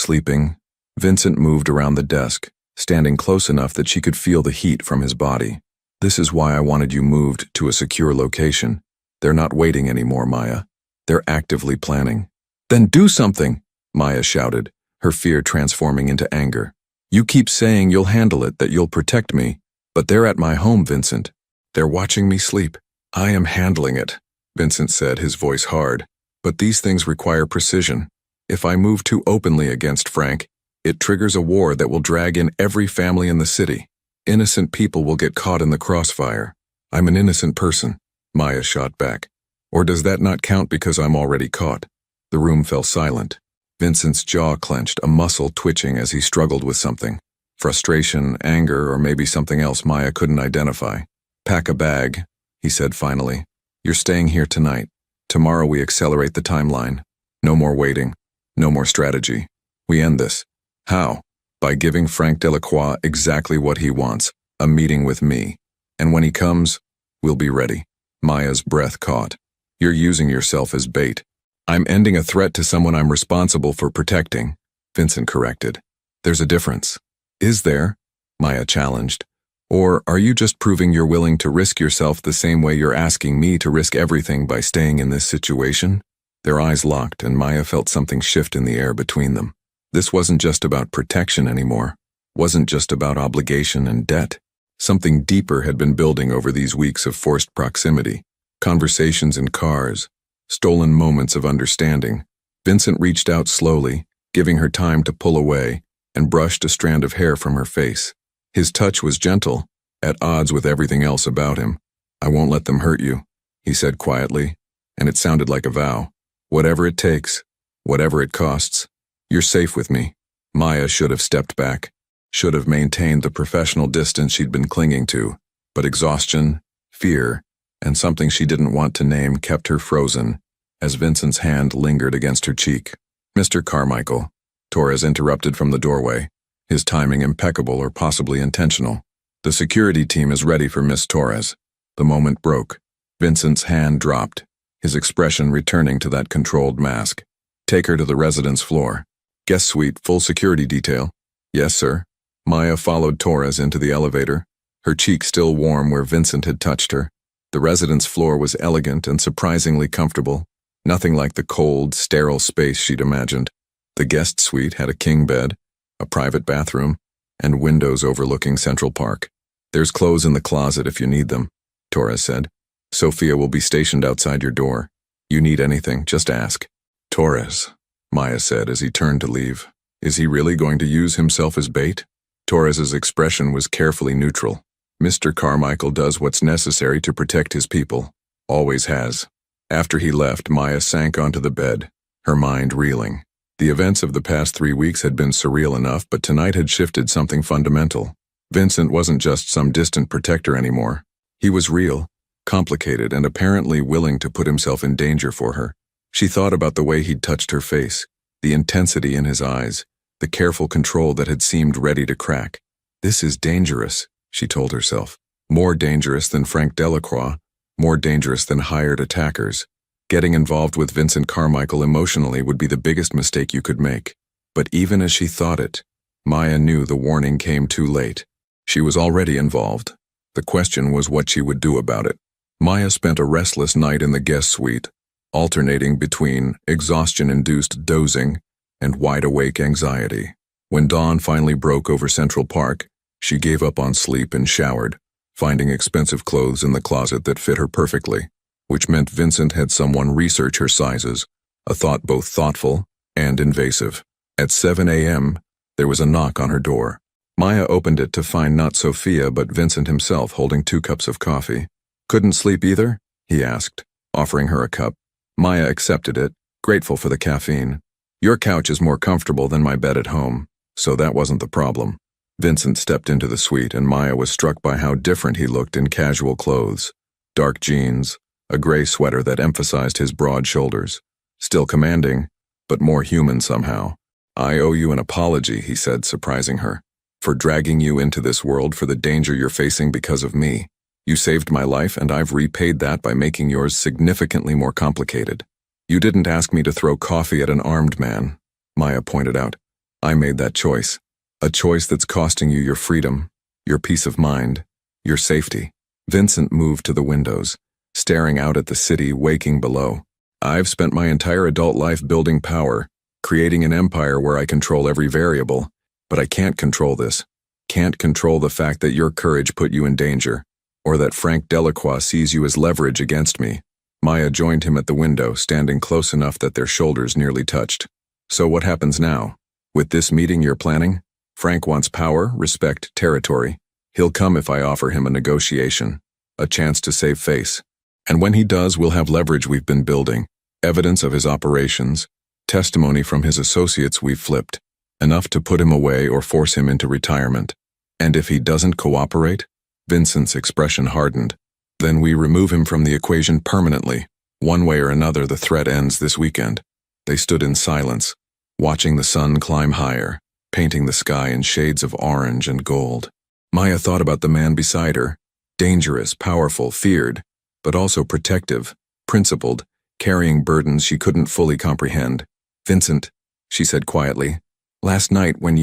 sleeping, Vincent moved around the desk, standing close enough that she could feel the heat from his body. This is why I wanted you moved to a secure location. They're not waiting anymore, Maya. They're actively planning. Then do something, Maya shouted, her fear transforming into anger. You keep saying you'll handle it, that you'll protect me, but they're at my home, Vincent. They're watching me sleep. I am handling it, Vincent said, his voice hard. But these things require precision. If I move too openly against Frank, it triggers a war that will drag in every family in the city. Innocent people will get caught in the crossfire. I'm an innocent person, Maya shot back. Or does that not count because I'm already caught? The room fell silent. Vincent's jaw clenched, a muscle twitching as he struggled with something. Frustration, anger, or maybe something else Maya couldn't identify. Pack a bag, he said finally. You're staying here tonight. Tomorrow we accelerate the timeline. No more waiting. No more strategy. We end this. How? By giving Frank Delacroix exactly what he wants, a meeting with me. And when he comes, we'll be ready. Maya's breath caught. You're using yourself as bait. I'm ending a threat to someone I'm responsible for protecting, Vincent corrected. There's a difference. Is there? Maya challenged. Or are you just proving you're willing to risk yourself the same way you're asking me to risk everything by staying in this situation? Their eyes locked, and Maya felt something shift in the air between them. This wasn't just about protection anymore. Wasn't just about obligation and debt. Something deeper had been building over these weeks of forced proximity. Conversations in cars. Stolen moments of understanding. Vincent reached out slowly, giving her time to pull away, and brushed a strand of hair from her face. His touch was gentle, at odds with everything else about him. I won't let them hurt you, he said quietly, and it sounded like a vow. Whatever it takes, whatever it costs, you're safe with me. Maya should have stepped back, should have maintained the professional distance she'd been clinging to, but exhaustion, fear, and something she didn't want to name kept her frozen, as Vincent's hand lingered against her cheek. Mr. Carmichael, Torres interrupted from the doorway, his timing impeccable or possibly intentional. The security team is ready for Miss Torres. The moment broke. Vincent's hand dropped, his expression returning to that controlled mask. Take her to the residence floor. Guest suite, full security detail. Yes, sir. Maya followed Torres into the elevator, her cheek still warm where Vincent had touched her. The residence floor was elegant and surprisingly comfortable, nothing like the cold, sterile space she'd imagined. The guest suite had a king bed, a private bathroom, and windows overlooking Central Park. There's clothes in the closet if you need them, Torres said. Sophia will be stationed outside your door. You need anything, just ask. Torres, Maya said as he turned to leave. Is he really going to use himself as bait? Torres's expression was carefully neutral. Mr. Carmichael does what's necessary to protect his people. Always has. After he left, Maya sank onto the bed, her mind reeling. The events of the past 3 weeks had been surreal enough, but tonight had shifted something fundamental. Vincent wasn't just some distant protector anymore. He was real, complicated, and apparently willing to put himself in danger for her. She thought about the way he'd touched her face, the intensity in his eyes, the careful control that had seemed ready to crack. This is dangerous, she told herself. More dangerous than Frank Delacroix, more dangerous than hired attackers. Getting involved with Vincent Carmichael emotionally would be the biggest mistake you could make. But even as she thought it, Maya knew the warning came too late. She was already involved. The question was what she would do about it. Maya spent a restless night in the guest suite, alternating between exhaustion-induced dozing and wide-awake anxiety. When dawn finally broke over Central Park, she gave up on sleep and showered, finding expensive clothes in the closet that fit her perfectly, which meant Vincent had someone research her sizes, a thought both thoughtful and invasive. At 7 a.m., there was a knock on her door. Maya opened it to find not Sophia but Vincent himself holding 2 cups of coffee. "Couldn't sleep either?" he asked, offering her a cup. Maya accepted it, grateful for the caffeine. "Your couch is more comfortable than my bed at home, so that wasn't the problem." Vincent stepped into the suite and Maya was struck by how different he looked in casual clothes. Dark jeans, a gray sweater that emphasized his broad shoulders. Still commanding, but more human somehow. "I owe you an apology," he said, surprising her, "for dragging you into this world for the danger you're facing because of me. You saved my life and I've repaid that by making yours significantly more complicated. You didn't ask me to throw coffee at an armed man," Maya pointed out. "I made that choice. A choice that's costing you your freedom, your peace of mind, your safety." Vincent moved to the windows, staring out at the city waking below. "I've spent my entire adult life building power, creating an empire where I control every variable, but I can't control this. Can't control the fact that your courage put you in danger, or that Frank Delacroix sees you as leverage against me." Maya joined him at the window, standing close enough that their shoulders nearly touched. "So what happens now? With this meeting you're planning? Frank wants power, respect, territory. He'll come if I offer him a negotiation, a chance to save face. And when he does, we'll have leverage we've been building, evidence of his operations, testimony from his associates we've flipped, enough to put him away or force him into retirement. And if he doesn't cooperate?" Vincent's expression hardened. "Then we remove him from the equation permanently. One way or another, the threat ends this weekend." They stood in silence, watching the sun climb higher, painting the sky in shades of orange and gold. Maya thought about the man beside her, dangerous, powerful, feared, but also protective, principled, carrying burdens she couldn't fully comprehend. "Vincent," she said quietly, "last night when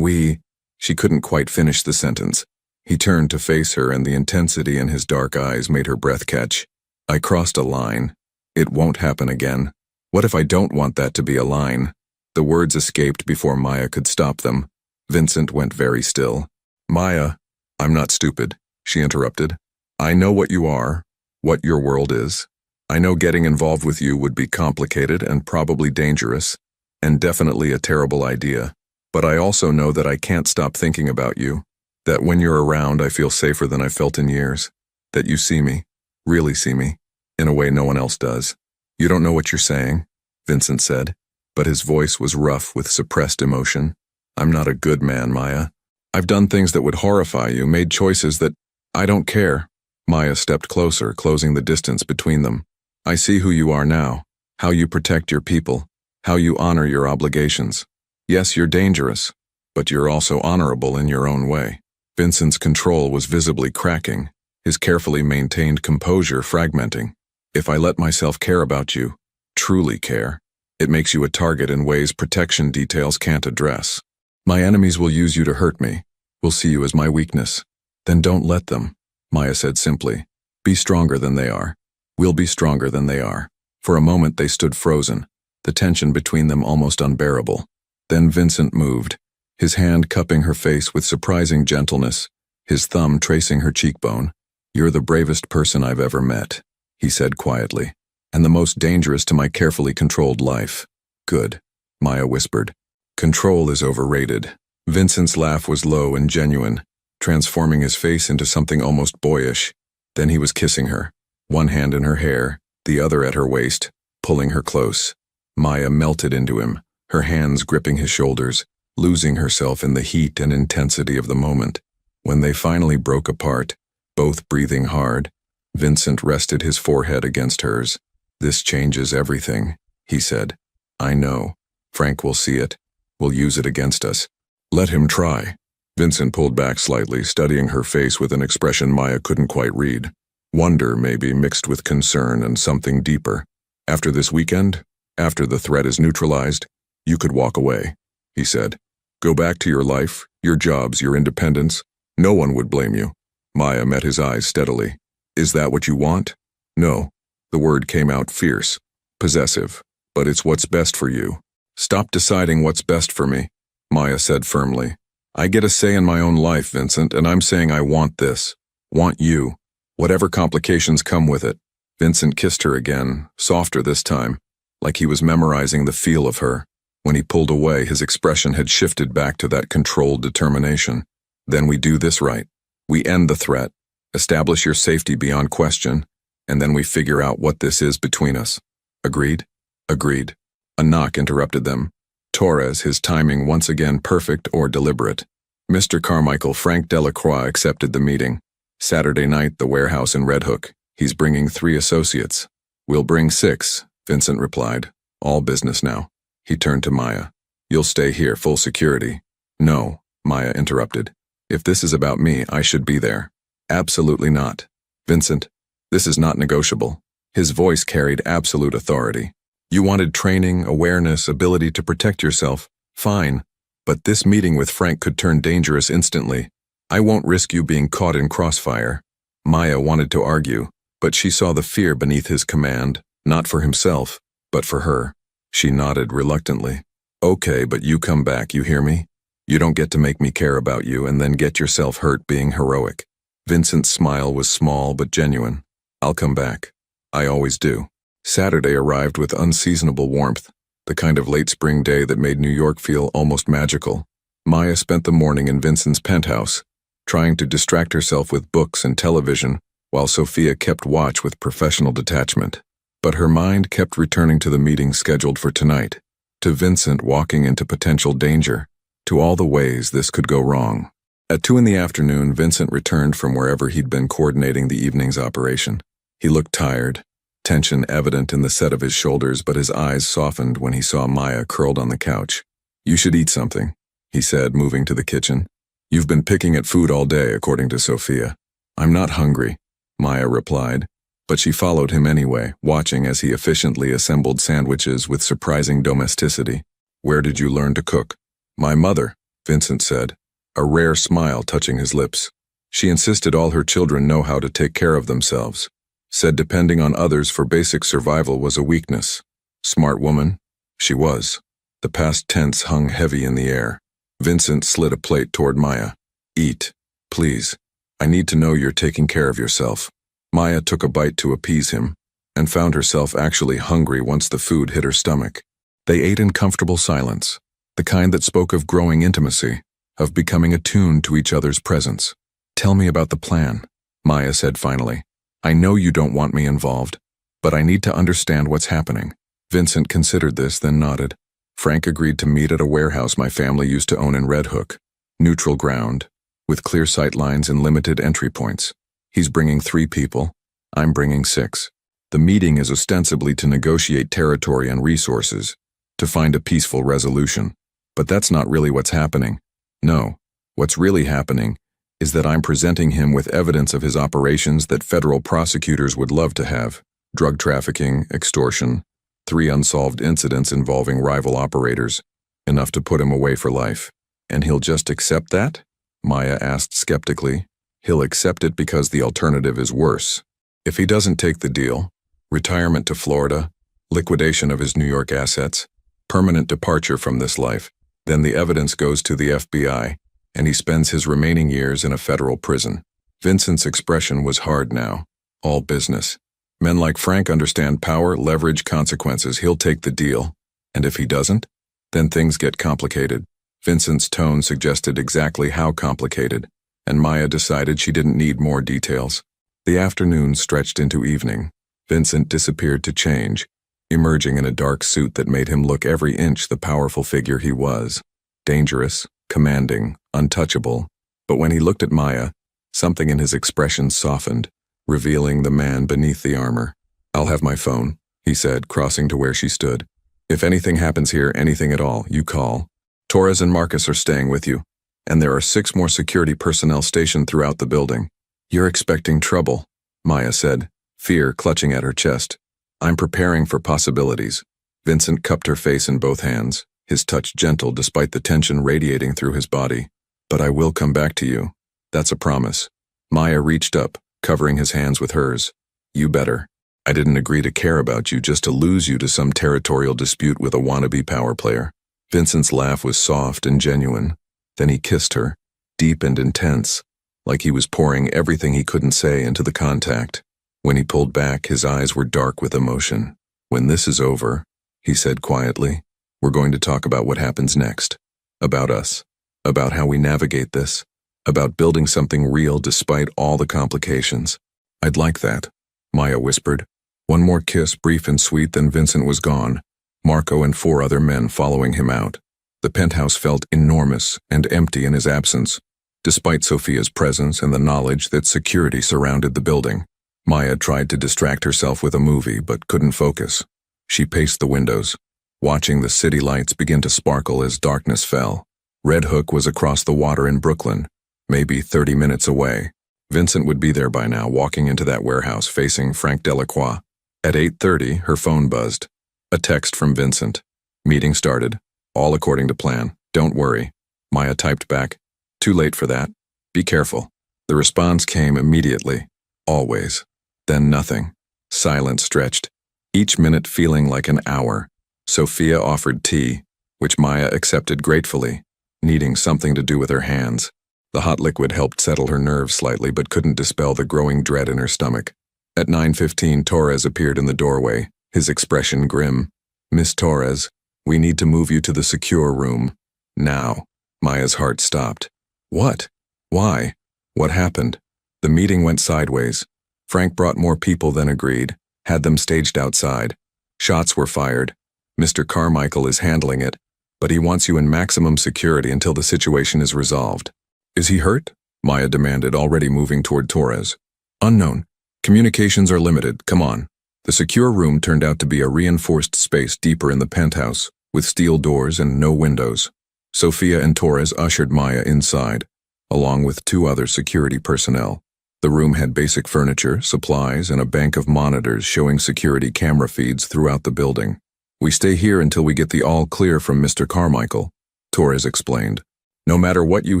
we—" She couldn't quite finish the sentence. He turned to face her and the intensity in his dark eyes made her breath catch. "I crossed a line. It won't happen again. What if I don't want that to be a line?" The words escaped before Maya could stop them. Vincent went very still. "Maya, I'm not stupid," she interrupted. "I know what you are, what your world is. I know getting involved with you would be complicated and probably dangerous, and definitely a terrible idea. But I also know that I can't stop thinking about you, that when you're around I feel safer than I've felt in years, that you see me, really see me, in a way no one else does." "You don't know what you're saying," Vincent said, but his voice was rough with suppressed emotion. "I'm not a good man, Maya. I've done things that would horrify you, made choices that— I don't care." Maya stepped closer, closing the distance between them. "I see who you are now, how you protect your people, how you honor your obligations. Yes, you're dangerous, but you're also honorable in your own way." Vincent's control was visibly cracking, his carefully maintained composure fragmenting. "If I let myself care about you, truly care, it makes you a target in ways protection details can't address. My enemies will use you to hurt me, will see you as my weakness. Then don't let them," Maya said simply. "Be stronger than they are. We'll be stronger than they are." For a moment they stood frozen, the tension between them almost unbearable. Then Vincent moved, his hand cupping her face with surprising gentleness, his thumb tracing her cheekbone. "You're the bravest person I've ever met," he said quietly, "and the most dangerous to my carefully controlled life." "Good," Maya whispered. "Control is overrated." Vincent's laugh was low and genuine, transforming his face into something almost boyish. Then he was kissing her, one hand in her hair, the other at her waist, pulling her close. Maya melted into him, her hands gripping his shoulders, losing herself in the heat and intensity of the moment. When they finally broke apart, both breathing hard, Vincent rested his forehead against hers. "This changes everything," he said. "I know. Frank will see it, will use it against us." "Let him try." Vincent pulled back slightly, studying her face with an expression Maya couldn't quite read. Wonder, maybe, mixed with concern and something deeper. After this weekend, after the threat is neutralized, you could walk away, he said. Go back to your life, your jobs, your independence. No one would blame you. Maya met his eyes steadily. Is that what you want? No. The word came out fierce, possessive. But it's what's best for you. Stop deciding what's best for me, Maya said firmly. I get a say in my own life, Vincent, and I'm saying I want this. Want you. Whatever complications come with it. Vincent kissed her again, softer this time, like he was memorizing the feel of her. When he pulled away, his expression had shifted back to that controlled determination. Then we do this right. We end the threat, establish your safety beyond question, and then we figure out what this is between us. Agreed? Agreed. A knock interrupted them. Torres, his timing once again perfect or deliberate. Mr. Carmichael Frank Delacroix accepted the meeting. Saturday night, the warehouse in Red Hook. He's bringing 3 associates. We'll bring 6, Vincent replied. All business now. He turned to Maya. You'll stay here, full security. No, Maya interrupted. If this is about me, I should be there. Absolutely not. Vincent, this is not negotiable. His voice carried absolute authority. You wanted training, awareness, ability to protect yourself. Fine. But this meeting with Frank could turn dangerous instantly. I won't risk you being caught in crossfire. Maya wanted to argue, but she saw the fear beneath his command, not for himself, but for her. She nodded reluctantly. Okay, but you come back, you hear me? You don't get to make me care about you and then get yourself hurt being heroic. Vincent's smile was small but genuine. I'll come back. I always do. Saturday arrived with unseasonable warmth, the kind of late spring day that made New York feel almost magical. Maya spent the morning in Vincent's penthouse, trying to distract herself with books and television, while Sophia kept watch with professional detachment. But her mind kept returning to the meeting scheduled for tonight, to Vincent walking into potential danger, to all the ways this could go wrong. At 2 in the afternoon, Vincent returned from wherever he'd been coordinating the evening's operation. He looked tired, tension evident in the set of his shoulders, but his eyes softened when he saw Maya curled on the couch. You should eat something, he said, moving to the kitchen. You've been picking at food all day, according to Sophia. I'm not hungry, Maya replied, but she followed him anyway, watching as he efficiently assembled sandwiches with surprising domesticity. Where did you learn to cook? My mother, Vincent said, a rare smile touching his lips. She insisted all her children know how to take care of themselves. Said depending on others for basic survival was a weakness. Smart woman? She was. The past tense hung heavy in the air. Vincent slid a plate toward Maya. Eat, please. I need to know you're taking care of yourself. Maya took a bite to appease him, and found herself actually hungry once the food hit her stomach. They ate in comfortable silence, the kind that spoke of growing intimacy, of becoming attuned to each other's presence. Tell me about the plan, Maya said finally. I know you don't want me involved, but I need to understand what's happening. Vincent considered this, then nodded. Frank agreed to meet at a warehouse my family used to own in Red Hook. Neutral ground, with clear sight lines and limited entry points. He's bringing 3 people. I'm bringing 6. The meeting is ostensibly to negotiate territory and resources, to find a peaceful resolution. But that's not really what's happening. No, what's really happening is that I'm presenting him with evidence of his operations that federal prosecutors would love to have. Drug trafficking, extortion, 3 unsolved incidents involving rival operators, enough to put him away for life. And he'll just accept that? Maya asked skeptically. He'll accept it because the alternative is worse. If he doesn't take the deal, retirement to Florida, liquidation of his New York assets, permanent departure from this life, then the evidence goes to the FBI, and he spends his remaining years in a federal prison. Vincent's expression was hard now. All business. Men like Frank understand power, leverage, consequences. He'll take the deal. And if he doesn't, then things get complicated. Vincent's tone suggested exactly how complicated, and Maya decided she didn't need more details. The afternoon stretched into evening. Vincent disappeared to change, emerging in a dark suit that made him look every inch the powerful figure he was. Dangerous, commanding, untouchable. But when he looked at Maya, something in his expression softened, revealing the man beneath the armor. I'll have my phone, he said, crossing to where she stood. If anything happens here, anything at all, you call. Torres and Marcus are staying with you. and there are 6 more security personnel stationed throughout the building. You're expecting trouble, Maya said, fear clutching at her chest. I'm preparing for possibilities. Vincent cupped her face in both hands, his touch gentle despite the tension radiating through his body. But I will come back to you. That's a promise. Maya reached up, covering his hands with hers. You better. I didn't agree to care about you just to lose you to some territorial dispute with a wannabe power player. Vincent's laugh was soft and genuine. Then he kissed her, deep and intense, like he was pouring everything he couldn't say into the contact. When he pulled back, his eyes were dark with emotion. When this is over, he said quietly, we're going to talk about what happens next. About us. About how we navigate this. About building something real despite all the complications. I'd like that, Maya whispered. One more kiss, brief and sweet, then Vincent was gone, Marco and 4 other men following him out. The penthouse felt enormous and empty in his absence, despite Sophia's presence and the knowledge that security surrounded the building. Maya tried to distract herself with a movie but couldn't focus. She paced the windows, watching the city lights begin to sparkle as darkness fell. Red Hook was across the water in Brooklyn, maybe 30 minutes away. Vincent would be there by now, walking into that warehouse facing Frank Delacroix. At 8:30, her phone buzzed. A text from Vincent. Meeting started. All according to plan. Don't worry. Maya typed back. Too late for that. Be careful. The response came immediately. Always. Then nothing. Silence stretched, each minute feeling like an hour. Sophia offered tea, which Maya accepted gratefully, needing something to do with her hands. The hot liquid helped settle her nerves slightly but couldn't dispel the growing dread in her stomach. At 9:15, Torres appeared in the doorway, his expression grim. Miss Torres, we need to move you to the secure room. Now. Maya's heart stopped. What? Why? What happened? The meeting went sideways. Frank brought more people than agreed, had them staged outside. Shots were fired. Mr. Carmichael is handling it, but he wants you in maximum security until the situation is resolved. Is he hurt? Maya demanded, already moving toward Torres. Unknown. Communications are limited. Come on. The secure room turned out to be a reinforced space deeper in the penthouse, with steel doors and no windows. Sophia and Torres ushered Maya inside, along with 2 other security personnel. The room had basic furniture, supplies, and a bank of monitors showing security camera feeds throughout the building. We stay here until we get the all clear from Mr. Carmichael, Torres explained. No matter what you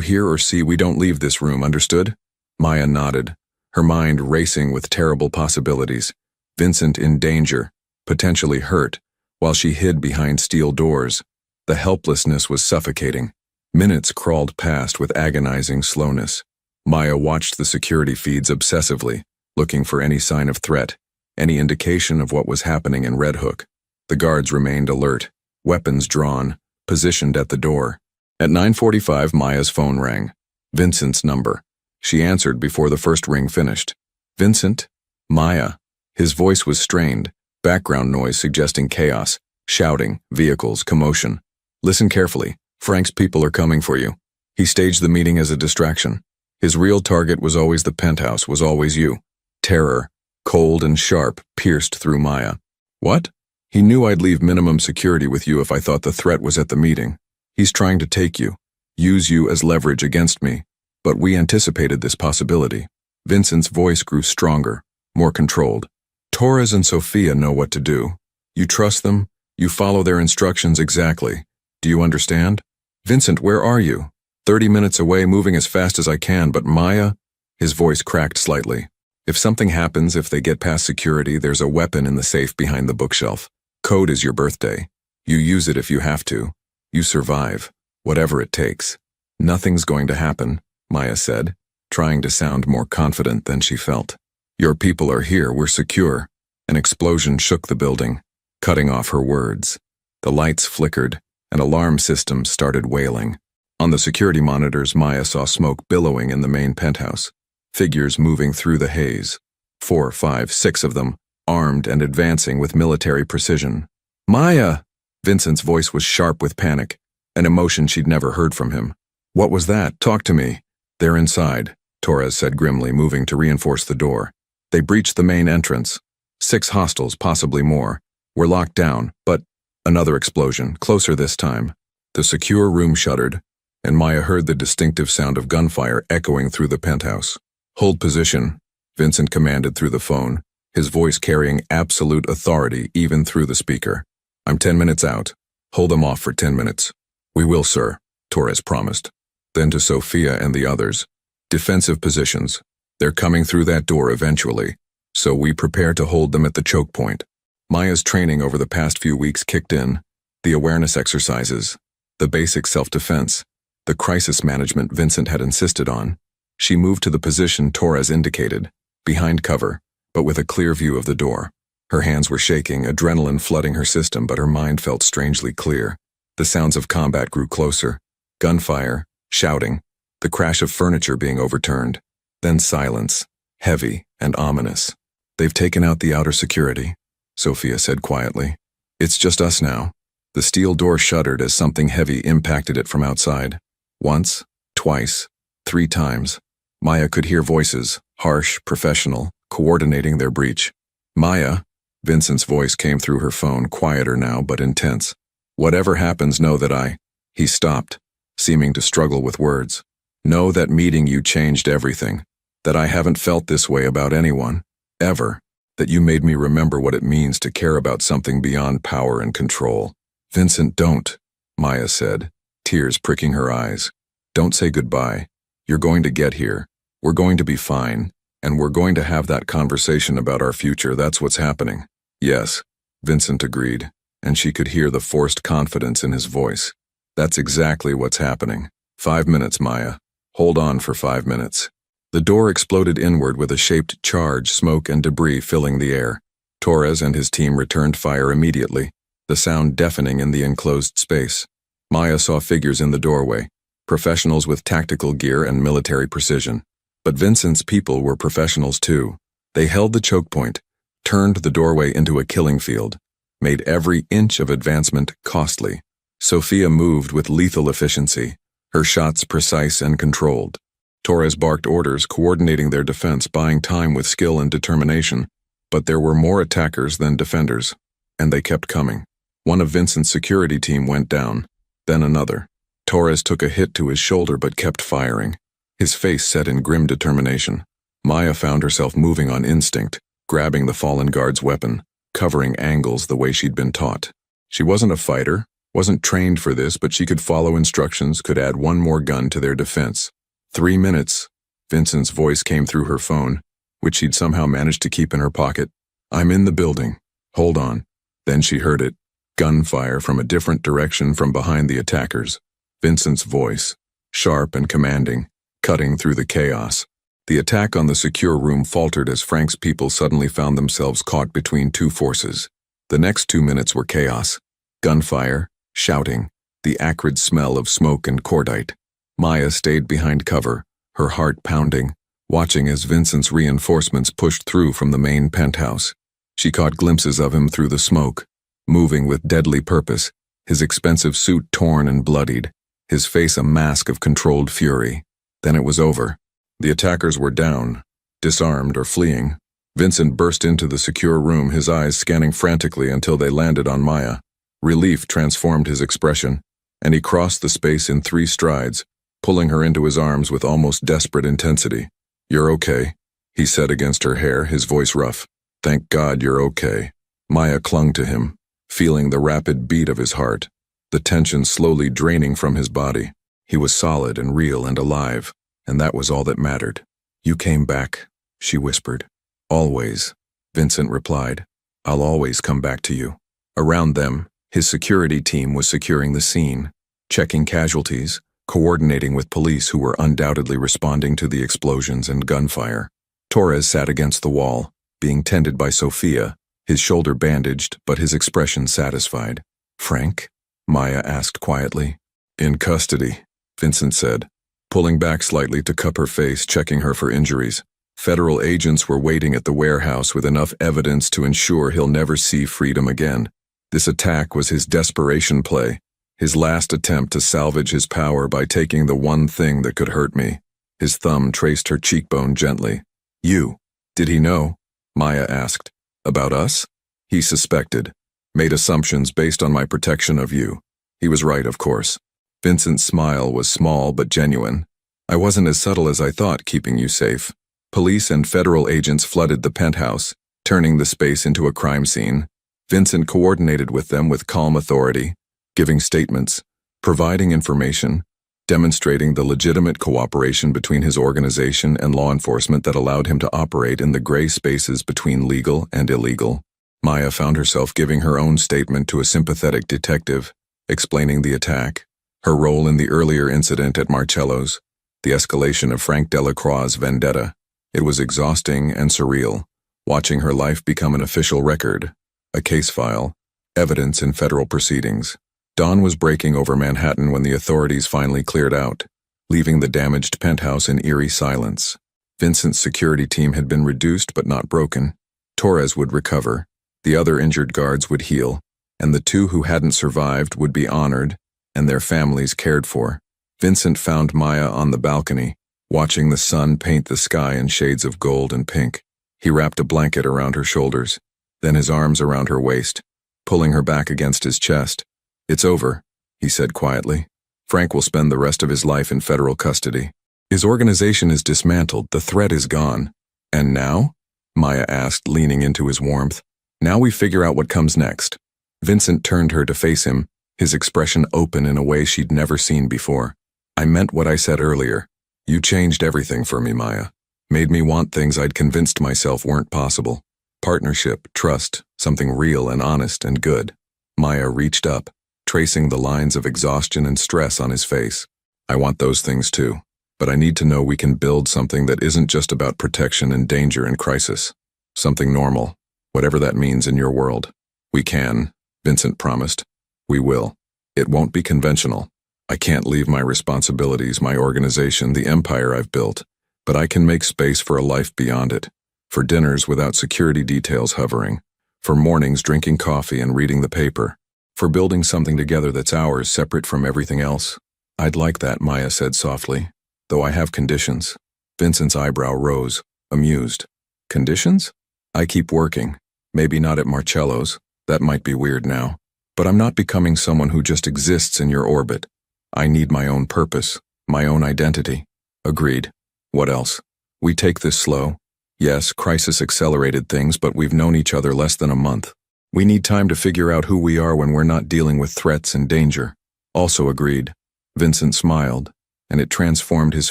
hear or see, we don't leave this room, understood? Maya nodded, her mind racing with terrible possibilities. Vincent in danger, potentially hurt, while she hid behind steel doors. The helplessness was suffocating. Minutes crawled past with agonizing slowness. Maya watched the security feeds obsessively, looking for any sign of threat, any indication of what was happening in Red Hook. The guards remained alert, weapons drawn, positioned at the door. At 9:45, Maya's phone rang. Vincent's number. She answered before the first ring finished. Vincent? Maya. His voice was strained, background noise suggesting chaos, shouting, vehicles, commotion. Listen carefully. Frank's people are coming for you. He staged the meeting as a distraction. His real target was always the penthouse, was always you. Terror, cold and sharp, pierced through Maya. What? He knew I'd leave minimum security with you if I thought the threat was at the meeting. He's trying to take you, use you as leverage against me. But we anticipated this possibility. Vincent's voice grew stronger, more controlled. Torres and Sophia know what to do. You trust them, you follow their instructions exactly. Do you understand? Vincent, where are you? 30 minutes away, moving as fast as I can, but Maya? His voice cracked slightly. If something happens, if they get past security, there's a weapon in the safe behind the bookshelf. Code is your birthday. You use it if you have to. You survive, whatever it takes. Nothing's going to happen, Maya said, trying to sound more confident than she felt. Your people are here, we're secure. An explosion shook the building, cutting off her words. The lights flickered, and alarm systems started wailing. On the security monitors, Maya saw smoke billowing in the main penthouse, figures moving through the haze. 4, 5, 6 of them, armed and advancing with military precision. Maya! Vincent's voice was sharp with panic, an emotion she'd never heard from him. What was that? Talk to me. They're inside, Torres said grimly, moving to reinforce the door. They breached the main entrance. 6 hostiles, possibly more, were locked down, but another explosion, closer this time. The secure room shuddered. and Maya heard the distinctive sound of gunfire echoing through the penthouse. "Hold position," Vincent commanded through the phone, his voice carrying absolute authority even through the speaker. "I'm 10 minutes out. Hold them off for 10 minutes. "We will, sir," Torres promised. Then to Sophia and the others, "Defensive positions. They're coming through that door eventually, so we prepare to hold them at the choke point." Maya's training over the past few weeks kicked in, the awareness exercises, the basic self-defense, the crisis management Vincent had insisted on. She moved to the position Torres indicated, behind cover, but with a clear view of the door. Her hands were shaking, adrenaline flooding her system, but her mind felt strangely clear. The sounds of combat grew closer. Gunfire, shouting, the crash of furniture being overturned. Then silence, heavy and ominous. "They've taken out the outer security," Sophia said quietly. "It's just us now." The steel door shuddered as something heavy impacted it from outside. Once, twice, 3 times. Maya could hear voices, harsh, professional, coordinating their breach. "Maya," Vincent's voice came through her phone, quieter now but intense. "Whatever happens, know that He stopped, seeming to struggle with words. "Know that meeting you changed everything. That I haven't felt this way about anyone, ever. That you made me remember what it means to care about something beyond power and control." "Vincent, don't," Maya said, tears pricking her eyes. "Don't say goodbye. You're going to get here. We're going to be fine. And we're going to have that conversation about our future. That's what's happening." "Yes," Vincent agreed, and she could hear the forced confidence in his voice. "That's exactly what's happening. 5 minutes, Maya. Hold on for 5 minutes." The door exploded inward with a shaped charge, smoke and debris filling the air. Torres and his team returned fire immediately, the sound deafening in the enclosed space. Maya saw figures in the doorway, professionals with tactical gear and military precision. But Vincent's people were professionals too. They held the choke point, turned the doorway into a killing field, made every inch of advancement costly. Sophia moved with lethal efficiency, her shots precise and controlled. Torres barked orders, coordinating their defense, buying time with skill and determination. But there were more attackers than defenders, and they kept coming. One of Vincent's security team went down, then another. Torres took a hit to his shoulder but kept firing, his face set in grim determination. Maya found herself moving on instinct, grabbing the fallen guard's weapon, covering angles the way she'd been taught. She wasn't a fighter, wasn't trained for this, but she could follow instructions, could add one more gun to their defense. 3 minutes, Vincent's voice came through her phone, which she'd somehow managed to keep in her pocket. "I'm in the building. Hold on." Then she heard it. Gunfire from a different direction from behind the attackers. Vincent's voice, sharp and commanding, cutting through the chaos. The attack on the secure room faltered as Frank's people suddenly found themselves caught between 2 forces. The next 2 minutes were chaos. Gunfire, shouting, the acrid smell of smoke and cordite. Maya stayed behind cover, her heart pounding, watching as Vincent's reinforcements pushed through from the main penthouse. She caught glimpses of him through the smoke, moving with deadly purpose, his expensive suit torn and bloodied, his face a mask of controlled fury. Then it was over. The attackers were down, disarmed or fleeing. Vincent burst into the secure room, his eyes scanning frantically until they landed on Maya. Relief transformed his expression, and he crossed the space in 3 strides, pulling her into his arms with almost desperate intensity. "You're okay," he said against her hair, his voice rough. "Thank God you're okay." Maya clung to him, feeling the rapid beat of his heart, the tension slowly draining from his body. He was solid and real and alive, and that was all that mattered. "You came back," she whispered. "Always," Vincent replied. "I'll always come back to you." Around them, his security team was securing the scene, checking casualties, coordinating with police who were undoubtedly responding to the explosions and gunfire. Torres sat against the wall, being tended by Sophia, his shoulder bandaged but his expression satisfied. "Frank?" Maya asked quietly. "In custody," Vincent said, pulling back slightly to cup her face, checking her for injuries. Federal agents were waiting at the warehouse with enough evidence to ensure he'll never see freedom again. This attack was his desperation play, his last attempt to salvage his power by taking the one thing that could hurt me. His thumb traced her cheekbone gently. "You. Did he know?" Maya asked. "About us?" He suspected, made assumptions based on my protection of you. He was right, of course. Vincent's smile was small but genuine. I wasn't as subtle as I thought, keeping you safe. Police and federal agents flooded the penthouse, turning the space into a crime scene. Vincent coordinated with them with calm authority, giving statements, providing information, demonstrating the legitimate cooperation between his organization and law enforcement that allowed him to operate in the gray spaces between legal and illegal. Maya found herself giving her own statement to a sympathetic detective, explaining the attack, her role in the earlier incident at Marcello's, the escalation of Frank Delacroix's vendetta. It was exhausting and surreal, watching her life become an official record, a case file, evidence in federal proceedings. Dawn was breaking over Manhattan when the authorities finally cleared out, leaving the damaged penthouse in eerie silence. Vincent's security team had been reduced but not broken. Torres would recover, the other injured guards would heal, and the two who hadn't survived would be honored and their families cared for. Vincent found Maya on the balcony, watching the sun paint the sky in shades of gold and pink. He wrapped a blanket around her shoulders, then his arms around her waist, pulling her back against his chest. "It's over," he said quietly. "Frank will spend the rest of his life in federal custody. His organization is dismantled, the threat is gone." "And now?" Maya asked, leaning into his warmth. "Now we figure out what comes next." Vincent turned her to face him, his expression open in a way she'd never seen before. "I meant what I said earlier. You changed everything for me, Maya. Made me want things I'd convinced myself weren't possible. Partnership, trust, something real and honest and good." Maya reached up, tracing the lines of exhaustion and stress on his face. "I want those things too, but I need to know we can build something that isn't just about protection and danger and crisis. Something normal, whatever that means in your world." "We can," Vincent promised. "We will. It won't be conventional. I can't leave my responsibilities, my organization, the empire I've built, but I can make space for a life beyond it, for dinners without security details hovering, for mornings drinking coffee and reading the paper, for building something together that's ours, separate from everything else." "I'd like that," Maya said softly, "though I have conditions." Vincent's eyebrow rose, amused. "Conditions?" "I keep working. Maybe not at Marcello's. That might be weird now. But I'm not becoming someone who just exists in your orbit. I need my own purpose, my own identity." "Agreed. What else?" "We take this slow. Yes, crisis accelerated things, but we've known each other less than a month. We need time to figure out who we are when we're not dealing with threats and danger." "Also agreed." Vincent smiled, and it transformed his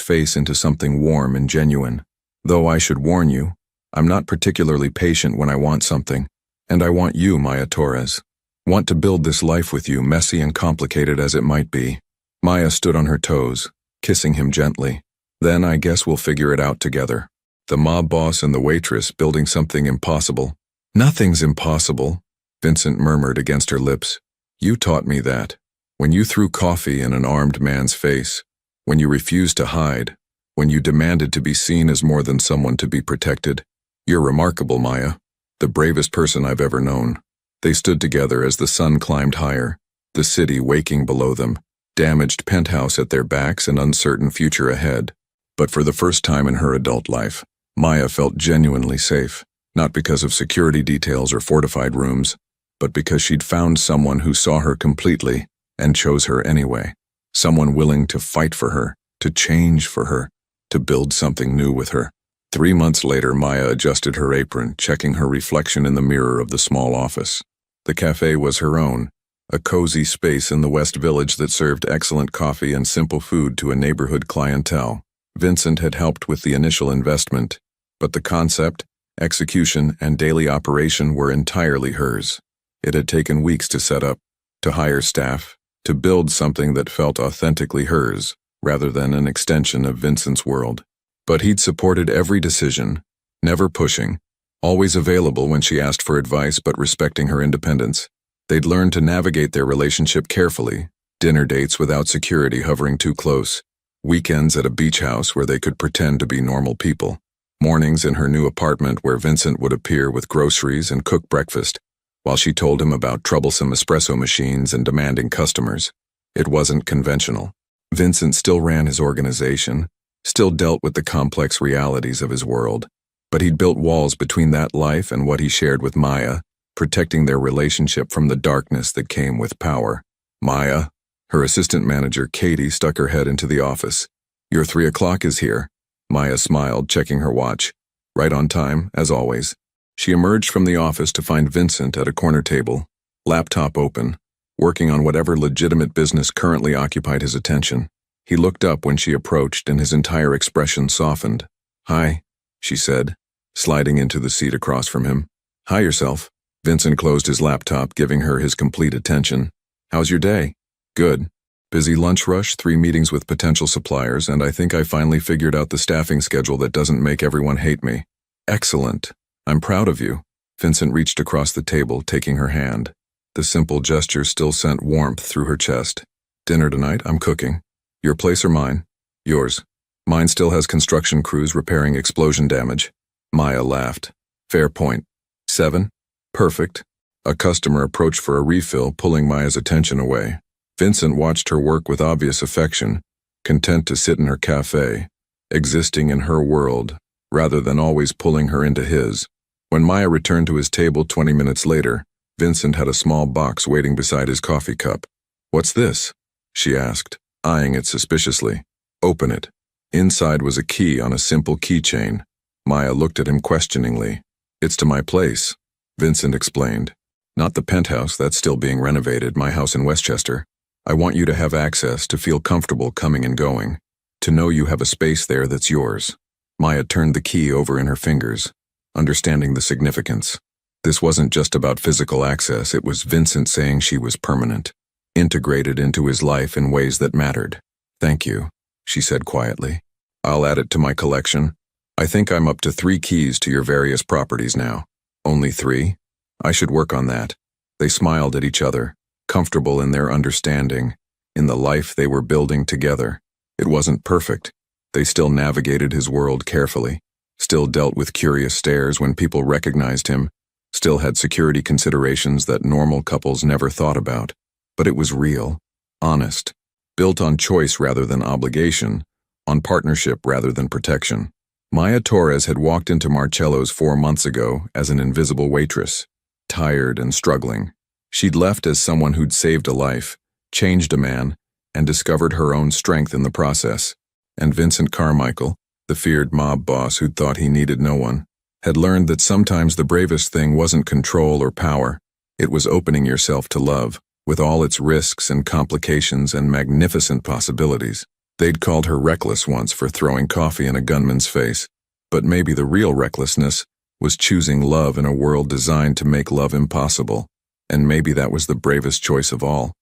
face into something warm and genuine. "Though I should warn you, I'm not particularly patient when I want something. And I want you, Maya Torres. Want to build this life with you, messy and complicated as it might be." Maya stood on her toes, kissing him gently. "Then I guess we'll figure it out together. The mob boss and the waitress building something impossible." "Nothing's impossible," Vincent murmured against her lips. "You taught me that. When you threw coffee in an armed man's face, when you refused to hide, when you demanded to be seen as more than someone to be protected. You're remarkable, Maya. The bravest person I've ever known." They stood together as the sun climbed higher, the city waking below them, damaged penthouse at their backs and uncertain future ahead. But for the first time in her adult life, Maya felt genuinely safe, not because of security details or fortified rooms, but because she'd found someone who saw her completely and chose her anyway. Someone willing to fight for her, to change for her, to build something new with her. 3 months later, Maya adjusted her apron, checking her reflection in the mirror of the small office. The cafe was her own, a cozy space in the West Village that served excellent coffee and simple food to a neighborhood clientele. Vincent had helped with the initial investment, but the concept, execution, and daily operation were entirely hers. It had taken weeks to set up, to hire staff, to build something that felt authentically hers, rather than an extension of Vincent's world. But he'd supported every decision, never pushing, always available when she asked for advice but respecting her independence. They'd learned to navigate their relationship carefully, dinner dates without security hovering too close, weekends at a beach house where they could pretend to be normal people, mornings in her new apartment where Vincent would appear with groceries and cook breakfast, while she told him about troublesome espresso machines and demanding customers. It wasn't conventional. Vincent still ran his organization, still dealt with the complex realities of his world, but he'd built walls between that life and what he shared with Maya, protecting their relationship from the darkness that came with power. "Maya," Her assistant manager, Katie, stuck her head into the office. "Your 3 o'clock is here." Maya smiled, checking her watch. Right on time, as always. She emerged from the office to find Vincent at a corner table, laptop open, working on whatever legitimate business currently occupied his attention. He looked up when she approached and his entire expression softened. "Hi," she said, sliding into the seat across from him. "Hi yourself." Vincent closed his laptop, giving her his complete attention. "How's your day?" "Good. Busy lunch rush, 3 meetings with potential suppliers, and I think I finally figured out the staffing schedule that doesn't make everyone hate me." "Excellent. I'm proud of you." Vincent reached across the table, taking her hand. The simple gesture still sent warmth through her chest. "Dinner tonight, I'm cooking. Your place or mine?" "Yours. Mine still has construction crews repairing explosion damage." Maya laughed. "Fair point. 7? Perfect." A customer approached for a refill, pulling Maya's attention away. Vincent watched her work with obvious affection, content to sit in her cafe, existing in her world, rather than always pulling her into his. When Maya returned to his table 20 minutes later, Vincent had a small box waiting beside his coffee cup. "What's this?" she asked, eyeing it suspiciously. "Open it." Inside was a key on a simple keychain. Maya looked at him questioningly. "It's to my place," Vincent explained. "Not the penthouse that's still being renovated, my house in Westchester. I want you to have access, to feel comfortable coming and going, to know you have a space there that's yours." Maya turned the key over in her fingers, understanding the significance. This wasn't just about physical access, it was Vincent saying she was permanent, integrated into his life in ways that mattered. "Thank you," she said quietly. "I'll add it to my collection. I think I'm up to 3 keys to your various properties now." "Only 3? I should work on that." They smiled at each other, comfortable in their understanding, in the life they were building together. It wasn't perfect. They still navigated his world carefully, still dealt with curious stares when people recognized him, still had security considerations that normal couples never thought about. But it was real, honest, built on choice rather than obligation, on partnership rather than protection. Maya Torres had walked into Marcello's 4 months ago as an invisible waitress, tired and struggling. She'd left as someone who'd saved a life, changed a man, and discovered her own strength in the process. And Vincent Carmichael, the feared mob boss who'd thought he needed no one, had learned that sometimes the bravest thing wasn't control or power. It was opening yourself to love, with all its risks and complications and magnificent possibilities. They'd called her reckless once for throwing coffee in a gunman's face, but maybe the real recklessness was choosing love in a world designed to make love impossible. And maybe that was the bravest choice of all.